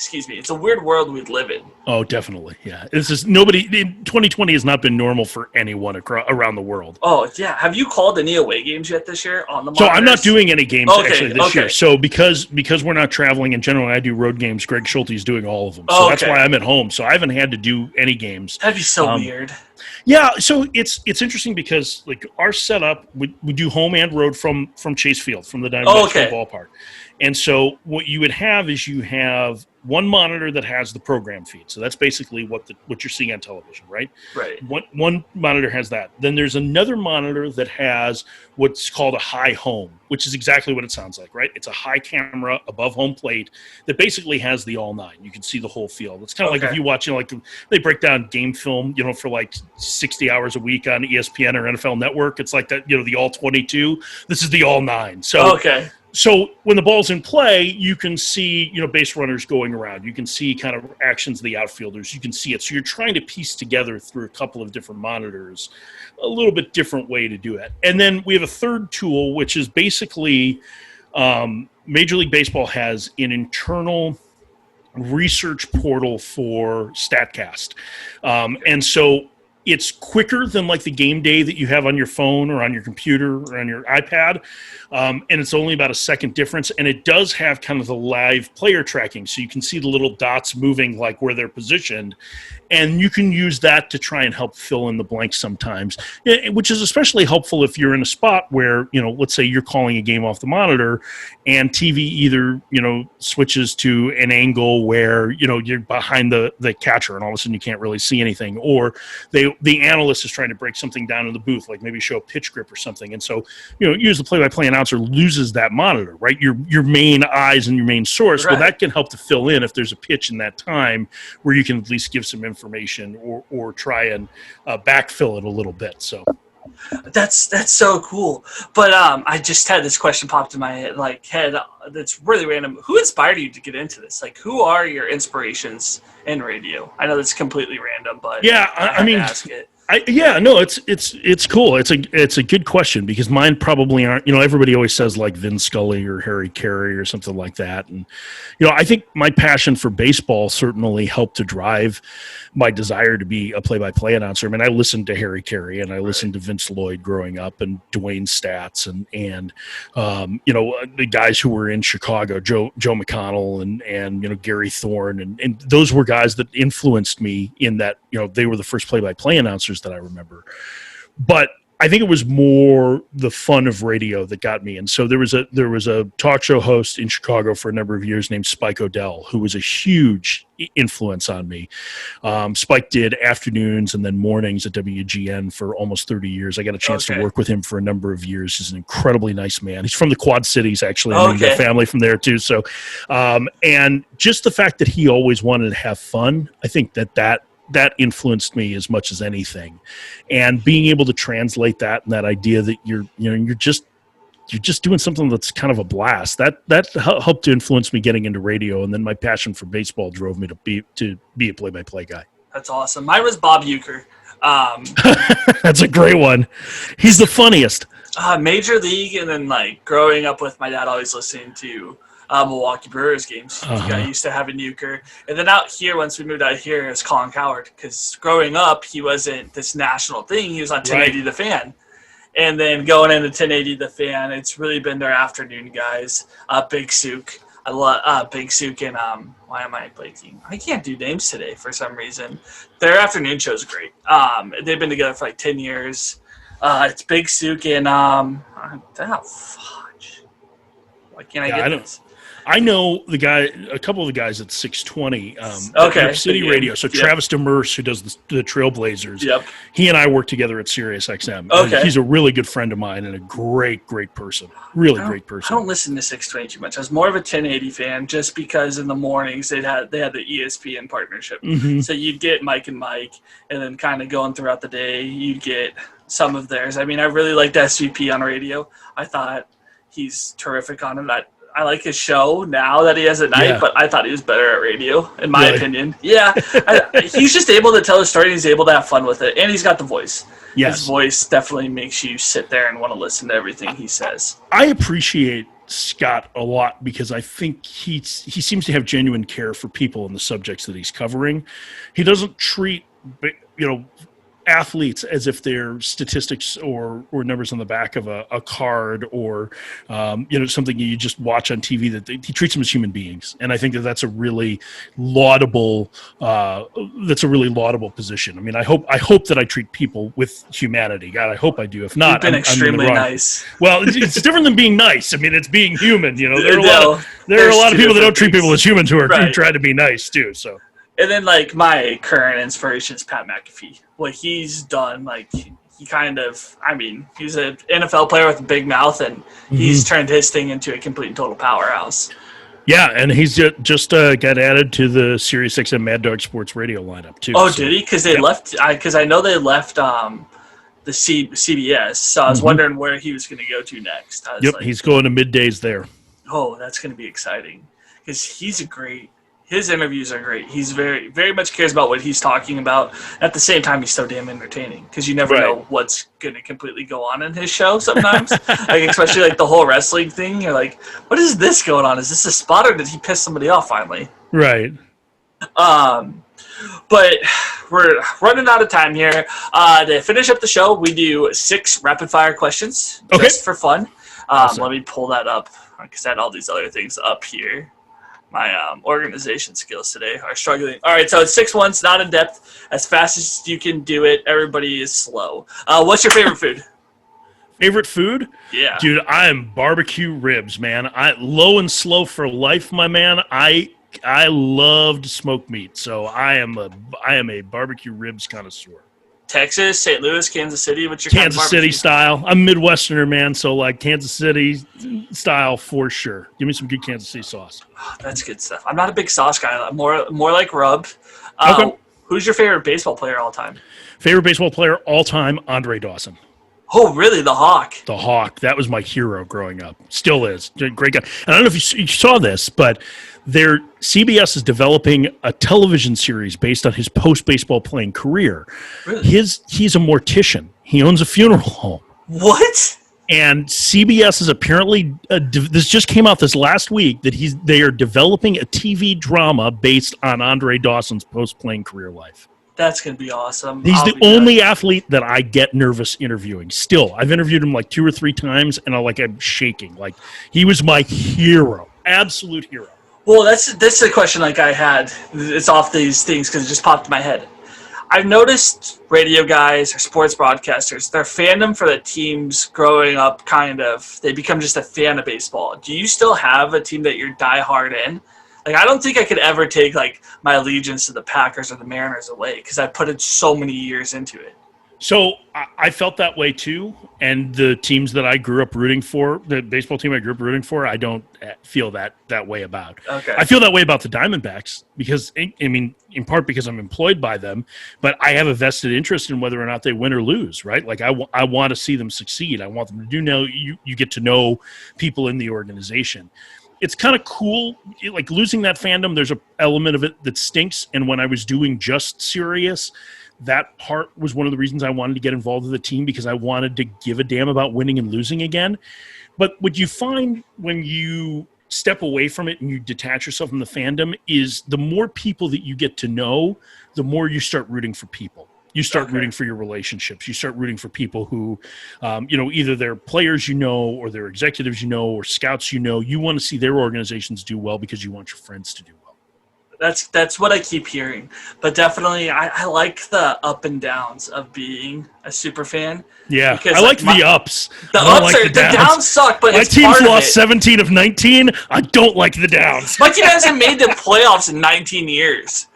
excuse me, it's a weird world we live in. Oh, definitely. Yeah. This is nobody. 2020 has not been normal for anyone around the world. Oh, yeah. Have you called any away games yet this year on the So monitors? I'm not doing any games actually this year. Okay. So because we're not traveling, and generally I do road games, Greg Schulte is doing all of them. So Oh, that's okay. why I'm at home. So I haven't had to do any games. That'd be so weird. Yeah, so it's interesting because like our setup, we do home and road from Chase Field, from the Diamondbacks ballpark. And so what you would have is you have one monitor that has the program feed. So that's basically what you're seeing on television, right? Right. One monitor has that. Then there's another monitor that has what's called a high home, which is exactly what it sounds like, right? It's a high camera above home plate that basically has the all nine. You can see the whole field. It's kind of like if you watch, like they break down game film, for like 60 hours a week on ESPN or NFL Network. It's like that, the all 22. This is the all nine. So So when the ball's in play, you can see, base runners going around. You can see kind of actions of the outfielders. You can see it. So you're trying to piece together through a couple of different monitors a little bit different way to do it. And then we have a third tool, which is basically Major League Baseball has an internal research portal for StatCast. And so it's quicker than like the game day that you have on your phone or on your computer or on your iPad. And it's only about a second difference. And it does have kind of the live player tracking. So you can see the little dots moving like where they're positioned. And you can use that to try and help fill in the blanks sometimes, which is especially helpful if you're in a spot where, let's say you're calling a game off the monitor and TV either, switches to an angle where, you're behind the catcher and all of a sudden you can't really see anything, or the analyst is trying to break something down in the booth, like maybe show a pitch grip or something. And so, use the play-by-play announcer loses that monitor, right? Your main eyes and your main source. Right. Well, that can help to fill in if there's a pitch in that time where you can at least give some information or try and backfill it a little bit. So that's so cool. But I just had this question popped in my head, that's really random. Who inspired you to get into this? Like, who are your inspirations in radio? I know that's completely random, but yeah, I mean, ask it. It's cool. It's a good question because mine probably aren't. Everybody always says like Vin Scully or Harry Carey or something like that, and I think my passion for baseball certainly helped to drive my desire to be a play-by-play announcer. I mean, I listened to Harry Carey and I listened to Vince Lloyd growing up, and Dwayne Stats, and the guys who were in Chicago, Joe McConnell and Gary Thorne, and those were guys that influenced me in that. They were the first play-by-play announcers that I remember. But I think it was more the fun of radio that got me. And so there was a talk show host in Chicago for a number of years named Spike O'Dell, who was a huge influence on me. Spike did afternoons and then mornings at WGN for almost 30 years. I got a chance to work with him for a number of years. He's an incredibly nice man. He's from the Quad Cities, actually. I mean, the family from there too. So, and just the fact that he always wanted to have fun, I think that influenced me as much as anything. And being able to translate that and that idea that you're just doing something that's kind of a blast, that helped to influence me getting into radio. And then my passion for baseball drove me to be a play-by-play guy. That's awesome. Mine was Bob Uecker. That's a great one. He's the funniest. Major League, and then growing up with my dad always listening to Milwaukee Brewers games. Got used to having Uecker. And then out here, once we moved out here, is Colin Cowherd. Because growing up, he wasn't this national thing. He was on 1080 The Fan. And then going into 1080 The Fan, it's really been their afternoon guys. Big Sook. I love Big Sook and why am I blanking? I can't do names today for some reason. Their afternoon show's great. They've been together for 10 years. It's Big Sook and fudge. Why can't I get this? I know a couple of the guys at 620 City Radio. So Travis Demers, who does the Trailblazers, he and I work together at Sirius XM. Okay. He's a really good friend of mine and a great person. Really great person. I don't listen to 620 too much. I was more of a 1080 fan just because in the mornings they had the ESPN partnership. Mm-hmm. So you'd get Mike and Mike, and then kind of going throughout the day, you'd get some of theirs. I mean, I really liked SVP on radio. I thought he's terrific on it. I like his show now that he has at night, but I thought he was better at radio, in my opinion. Yeah. He's just able to tell a story, and he's able to have fun with it, and he's got the voice. Yes. His voice definitely makes you sit there and want to listen to everything he says. I appreciate Scott a lot because I think he seems to have genuine care for people and the subjects that he's covering. He doesn't treat, athletes as if they're statistics or numbers on the back of a card or something you just watch on TV. He treats them as human beings, and I think that's a really laudable position. I mean, I hope that I treat people with humanity. God, I hope I do. If not, you've been extremely nice. Well, it's different than being nice. I mean, it's being human. There are a There's lot of people that don't treat things. people as humans who Right. try to be nice too. So. And then, like, my current inspiration is Pat McAfee. What he's done, like, he kind of, I mean, he's an NFL player with a big mouth, and he's turned his thing into a complete and total powerhouse. Yeah, and he's just got added to the SiriusXM Mad Dog Sports Radio lineup, too. Oh, did he? Because they left, because I know they left the CBS, so I was wondering where he was going to go to next. Yep, he's going to middays there. Oh, that's going to be exciting. Because his interviews are great. He's very, very much cares about what he's talking about. At the same time, he's so damn entertaining because you never know what's going to completely go on in his show sometimes. Like, especially like the whole wrestling thing. You're like, what is this going on? Is this a spot or did he piss somebody off finally? Right. But we're running out of time here. To finish up the show, we do 6 rapid fire questions just for fun. Awesome. Let me pull that up because I had all these other things up here. My organization skills today are struggling. All right, so it's 6 ones, not in depth. As fast as you can do it. Everybody is slow. What's your favorite food? Favorite food? Yeah. Dude, I am barbecue ribs, man. Low and slow for life, my man. I loved smoked meat, so I am a barbecue ribs connoisseur. Texas, St. Louis, Kansas City. What's your Kansas City style? I'm Midwesterner, man, so like Kansas City style for sure. Give me some good Kansas City sauce. Oh, that's good stuff. I'm not a big sauce guy. I'm more like rub. Okay. Who's your favorite baseball player all time? Favorite baseball player all time? Andre Dawson. Oh, really? The Hawk. The Hawk. That was my hero growing up. Still is. Great guy. And I don't know if you saw this, but CBS is developing a television series based on his post-baseball playing career. Really? He's a mortician. He owns a funeral home. What? And CBS is apparently this just came out this last week that they are developing a TV drama based on Andre Dawson's post-playing career life. That's going to be awesome. He's the only athlete that I get nervous interviewing. Still, I've interviewed him like 2 or 3 times, and I'm shaking. Like, he was my hero, absolute hero. Well, that's the question like I had. It's off these things because it just popped in my head. I've noticed radio guys or sports broadcasters, their fandom for the teams growing up they become just a fan of baseball. Do you still have a team that you're diehard in? Like, I don't think I could ever take, like, my allegiance to the Packers or the Mariners away because I put in so many years into it. So I felt that way, too. And the teams that I grew up rooting for, the baseball team I grew up rooting for, I don't feel that way about. Okay. I feel that way about the Diamondbacks because, I mean, in part because I'm employed by them, but I have a vested interest in whether or not they win or lose, right? Like, I want to see them succeed. I want them to you get to know people in the organization. It's kind of cool, like losing that fandom. There's an element of it that stinks. And when I was doing just Sirius, that part was one of the reasons I wanted to get involved with the team because I wanted to give a damn about winning and losing again. But what you find when you step away from it and you detach yourself from the fandom is the more people that you get to know, the more you start rooting for people. You start rooting for your relationships. You start rooting for people who, either they're players or they're executives or scouts You want to see their organizations do well because you want your friends to do well. That's what I keep hearing. But definitely, I like the up and downs of being a super fan. Yeah, because I like the ups. The ups the downs suck, but my team's lost 17 of 19. I don't like the downs. My team hasn't made the playoffs in 19 years.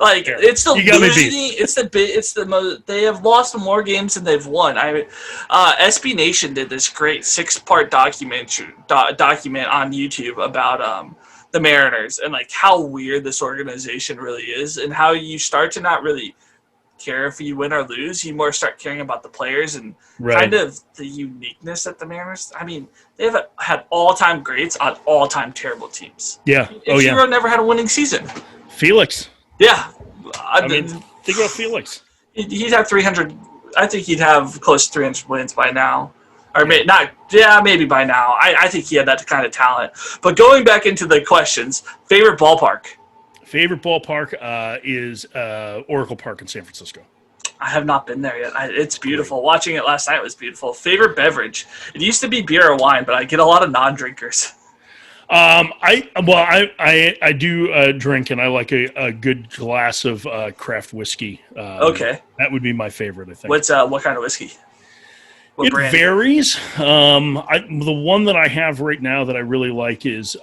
Like, it's the losing. They have lost more games than they've won. SB Nation did this great 6-part document on YouTube about the Mariners and like how weird this organization really is, and how you start to not really care if you win or lose. You more start caring about the players and kind of the uniqueness at the Mariners. I mean, they've had all-time greats on all-time terrible teams. Yeah. Ichiro never had a winning season. Felix. Yeah. Think about Felix. He'd have 300. I think he'd have close to 300 wins by now. Or maybe by now. I think he had that kind of talent. But going back into the questions, favorite ballpark? Favorite ballpark is Oracle Park in San Francisco. I have not been there yet. It's beautiful. Great. Watching it last night was beautiful. Favorite beverage? It used to be beer or wine, but I get a lot of non-drinkers. I do drink, and I like a good glass of craft whiskey. Okay, that would be my favorite. I think. What kind of whiskey? What it brand? Varies. The one that I have right now that I really like is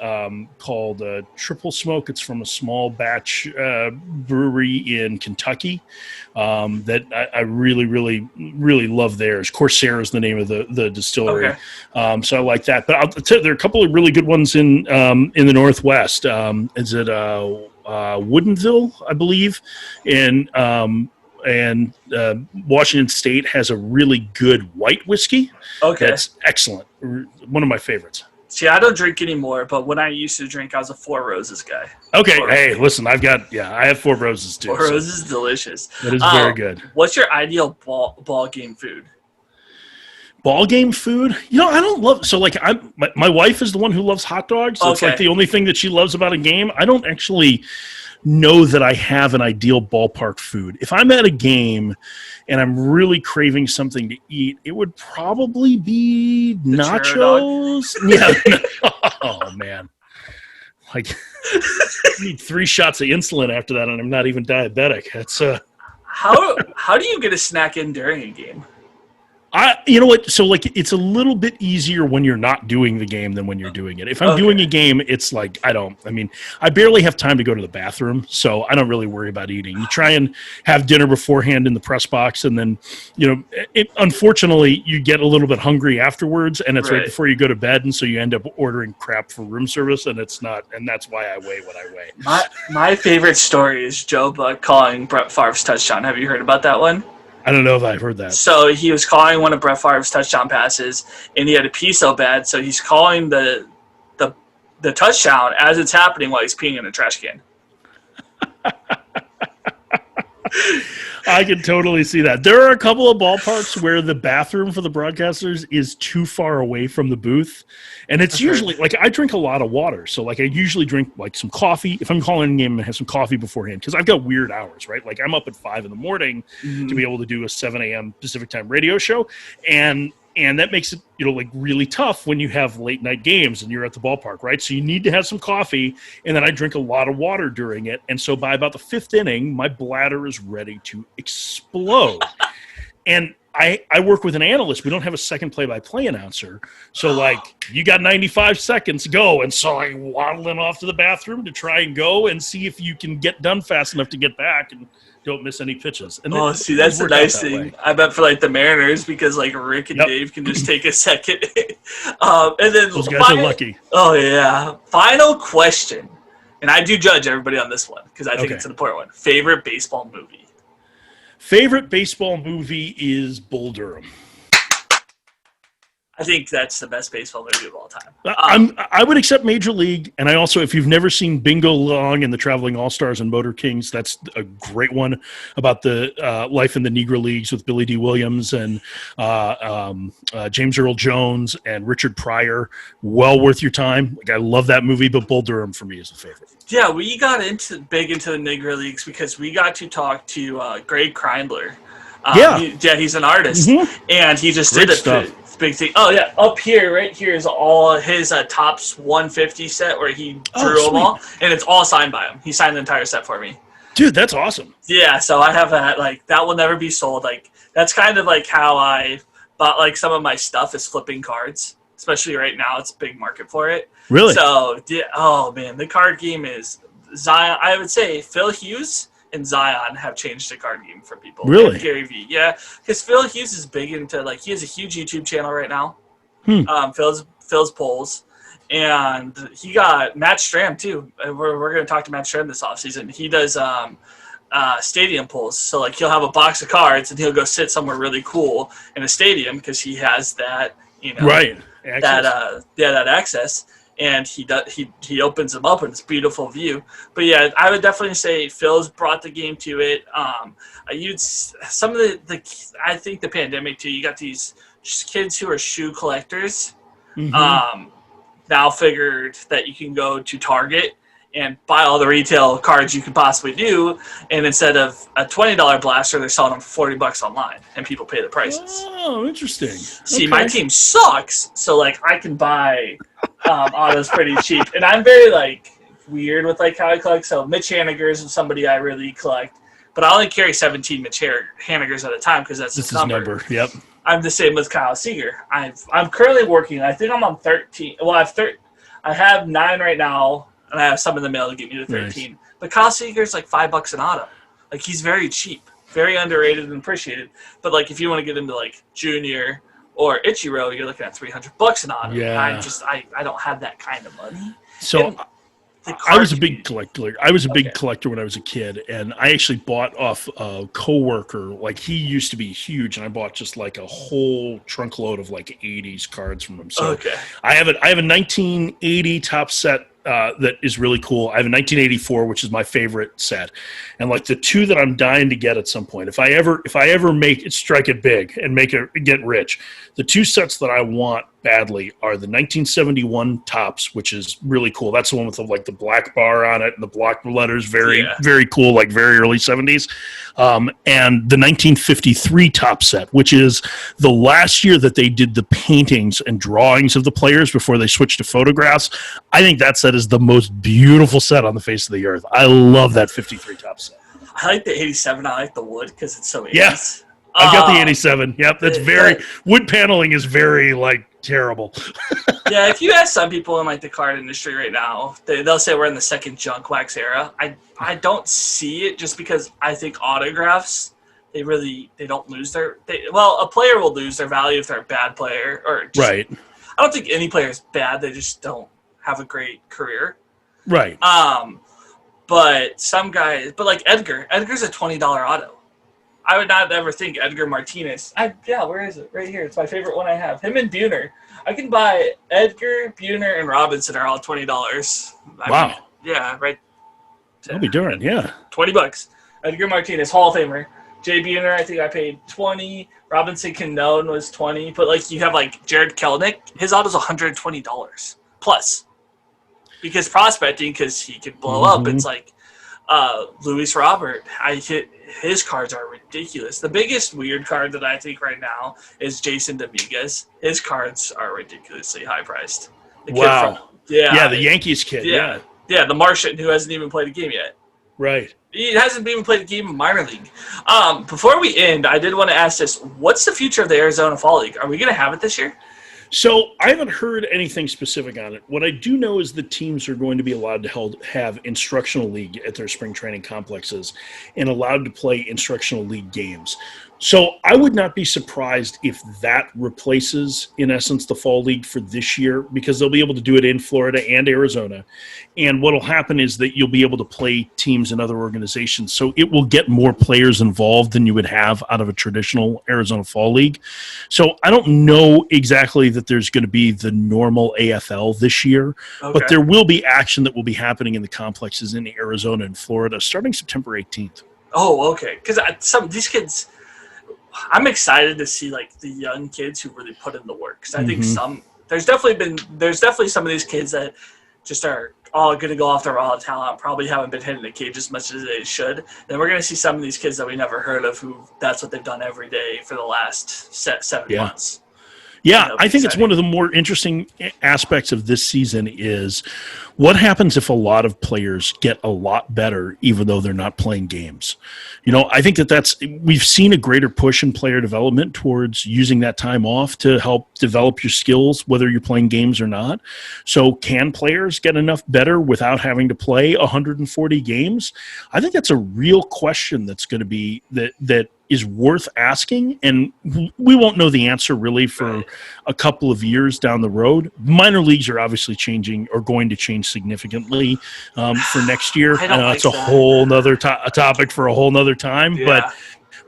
called Triple Smoke. It's from a small batch brewery in Kentucky that I really, really, really love theirs. Corsair is the name of the distillery. Okay. So I like that. But I'll tell you, there are a couple of really good ones in the Northwest. Is it Woodinville, I believe, and Washington State has a really good white whiskey. Okay. That's excellent. One of my favorites. See, I don't drink anymore, but when I used to drink, I was a Four Roses guy. Okay. Hey, listen, I have Four Roses too. Four Roses is delicious. That is very good. What's your ideal ball game food? Ball game food? I don't love. So like, my wife is the one who loves hot dogs. That's like the only thing that she loves about a game. I don't actually know that I have an ideal ballpark food. If I'm at a game and I'm really craving something to eat, it would probably be nachos. Yeah. Oh man. Like I need 3 shots of insulin after that, and I'm not even diabetic. That's How do you get a snack in during a game? You know what? So like, it's a little bit easier when you're not doing the game than when you're doing it. If I'm doing a game, it's like, I barely have time to go to the bathroom, so I don't really worry about eating. You try and have dinner beforehand in the press box, and then, unfortunately, you get a little bit hungry afterwards, and it's right before you go to bed, and so you end up ordering crap for room service, and it's not, and that's why I weigh what I weigh. My favorite story is Joe Buck calling Brett Favre's touchdown. Have you heard about that one? I don't know if I've heard that. So he was calling one of Brett Favre's touchdown passes, and he had to pee so bad, so he's calling the touchdown as it's happening while he's peeing in a trash can. I can totally see that. There are a couple of ballparks where the bathroom for the broadcasters is too far away from the booth. And it's usually, like, I drink a lot of water. So, like, I usually drink, like, some coffee. If I'm calling a game, I have some coffee beforehand. Because I've got weird hours, right? Like, I'm up at 5 in the morning to be able to do a 7 a.m. Pacific time radio show. And that makes it, like, really tough when you have late night games and you're at the ballpark, right? So you need to have some coffee. And then I drink a lot of water during it. And so by about the 5th inning, my bladder is ready to explode. And I work with an analyst. We don't have a second play-by-play announcer. So, like, you got 95 seconds, go. And so I waddle in off to the bathroom to try and go and see if you can get done fast enough to get back and don't miss any pitches. And that's the nice thing. I bet for, like, the Mariners, because, like, Rick and Dave can just take a second. And then those guys are lucky. Oh, yeah. Final question. And I do judge everybody on this one because I think it's an important one. Favorite baseball movie? Favorite baseball movie is Bull Durham. I think that's the best baseball movie of all time. I would accept Major League, and I also, if you've never seen Bingo Long and the Traveling All-Stars and Motor Kings, that's a great one about the life in the Negro Leagues with Billy D. Williams and James Earl Jones and Richard Pryor. Well worth your time. Like, I love that movie, but Bull Durham for me is the favorite. Yeah, we got big into the Negro Leagues because we got to talk to Greg Kreindler. He's an artist, and he just did it. Big thing. Oh yeah, up here, right here is all his Topps 150 set where he drew them all, and it's all signed by him. He signed the entire set for me. Dude, that's awesome. Yeah, so I have that. Like, that will never be sold. Like, that's kind of like how I bought, like, some of my stuff is flipping cards. Especially right now, it's a big market for it. Really? So, oh man, the card game is Zion. I would say Phil Hughes and Zion have changed the card game for people. Really? And Gary Vee. Yeah, because Phil Hughes is big into, like, he has a huge YouTube channel right now. Phil's polls. And he got Matt Stram, too. We're going to talk to Matt Stram this offseason. He does stadium polls. So, like, he'll have a box of cards, and he'll go sit somewhere really cool in a stadium because he has that, access. That access. And he opens them up, and it's a beautiful view. But yeah, I would definitely say Phil's brought the game to it. Some of the I think the pandemic too. You got these just kids who are shoe collectors Mm-hmm. now figured that you can go to Target and buy all the retail cards you could possibly do, and instead of a $20 blaster, they're selling them for $40 online, and people pay the prices. Oh, interesting. See, Okay. my team sucks, so like I can buy autos pretty cheap, and I'm very like weird with like how I collect. So Mitch Hanniger's is somebody I really collect, but I only carry 17 Mitch Hanniger's at a time because that's This his is number. Yep. I'm the same with Kyle Seager. I'm currently working. I think I'm on 13. Well, I have 9 right now, and I have some in the mail to get me to 13. Nice. But Kyle Seager's like $5 an auto. Like he's very cheap, very underrated and appreciated. But like if you want to get into like Junior or Ichiro, you're looking at $300 an auto. Yeah. I don't have that kind of money. So I was a big collector. I was a big collector when I was a kid, and I actually bought off a coworker. Like he used to be huge, and I bought just like a whole trunk load of like 80s cards from him. So I have a 1980 top set that is really cool. I have a 1984, which is my favorite set, and like the two that I'm dying to get at some point. If I ever make it, strike it big and get rich, the two sets that I want badly are the 1971 tops, which is really cool. That's the one with the black bar on it and the block letters, very cool, like very early 70s. And the 1953 top set, which is the last year that they did the paintings and drawings of the players before they switched to photographs. I think that set is the most beautiful set on the face of the earth. I love that 53 top set. I like the 87. I like the wood because it's so 80s. Yeah. I've got the 87. Yep, that's wood paneling is very terrible. Yeah, if you ask some people in like the card industry right now, they'll say we're in the second junk wax era. I don't see it just because I think autographs they don't lose a player will lose their value if they're a bad player I don't think any player is bad. They just don't have a great career. Right. But some guys, like Edgar's a $20 auto. I would not ever think Edgar Martinez. Where is it? Right here. It's my favorite one I have. Him and Buhner. I can buy Edgar, Buhner, and Robinson are all $20. Wow. Right. I'll be doing, yeah. $20. Edgar Martinez, Hall of Famer. Jay Buhner, I think I paid $20. Robinson Cano was $20. But like you have like Jared Kelenic, his auto's $120 plus. Because prospecting, because he could blow up. It's like Luis Robert. His cards are ridiculous. The biggest weird card that I think right now is Jason Dominguez. His cards are ridiculously high priced. Wow. The Yankees kid. Yeah, the Martian who hasn't even played a game yet. Right. He hasn't even played a game in minor league. Before we end, I did want to ask this. What's the future of the Arizona Fall League? Are we going to have it this year? So I haven't heard anything specific on it. What I do know is the teams are going to be allowed to have instructional league at their spring training complexes and allowed to play instructional league games. So I would not be surprised if that replaces, in essence, the fall league for this year, because they'll be able to do it in Florida and Arizona. And what will happen is that you'll be able to play teams in other organizations. So it will get more players involved than you would have out of a traditional Arizona fall league. So I don't know exactly that there's going to be the normal AFL this year, but there will be action that will be happening in the complexes in Arizona and Florida starting September 18th. Oh, okay. Because some of these kids, I'm excited to see like the young kids who really put in the work. Because I think there's definitely some of these kids that just are all going to go off their raw talent, probably haven't been hitting the cage as much as they should. Then we're going to see some of these kids that we never heard of who that's what they've done every day for the last 7 months. Yeah, I think it's one of the more interesting aspects of this season is what happens if a lot of players get a lot better even though they're not playing games. I think we've seen a greater push in player development towards using that time off to help develop your skills, whether you're playing games or not. So can players get enough better without having to play 140 games? I think that's a real question that's going to be that is worth asking, and we won't know the answer really for a couple of years down the road. Minor leagues are obviously changing or going to change significantly for next year. It's a whole nother topic for a whole nother time,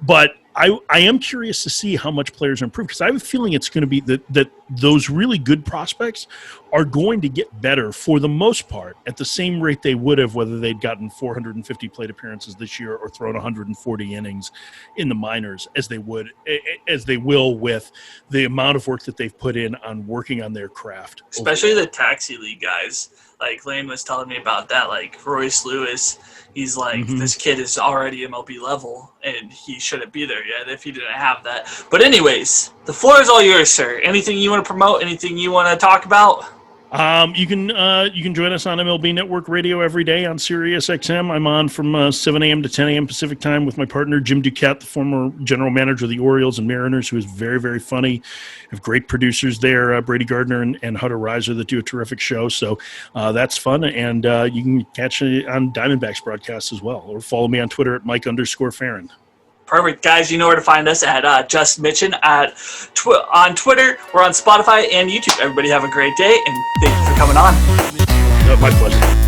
but I am curious to see how much players improve, because I have a feeling it's going to be that those really good prospects are going to get better for the most part at the same rate they would have whether they'd gotten 450 plate appearances this year or thrown 140 innings in the minors as they will with the amount of work that they've put in on working on their craft. Especially the taxi league guys. Like Lane was telling me about that. Like Royce Lewis, he's like, this kid is already MLB level, and he shouldn't be there yet if he didn't have that. But anyways, the floor is all yours, sir. Anything you want to promote? Anything you want to talk about? You can join us on MLB Network Radio every day on Sirius XM. I'm on from 7 a.m. to 10 a.m. Pacific time with my partner Jim Duquette, the former general manager of the Orioles and Mariners, who is very, very funny. Have great producers there, Brady Gardner and Hunter Reiser, that do a terrific show. So that's fun, and you can catch it on Diamondbacks broadcast as well, or follow me on Twitter at Mike_Ferrin. Perfect, guys. You know where to find us at Just Mitchin on Twitter. We're on Spotify and YouTube. Everybody have a great day, and thank you for coming on. My pleasure.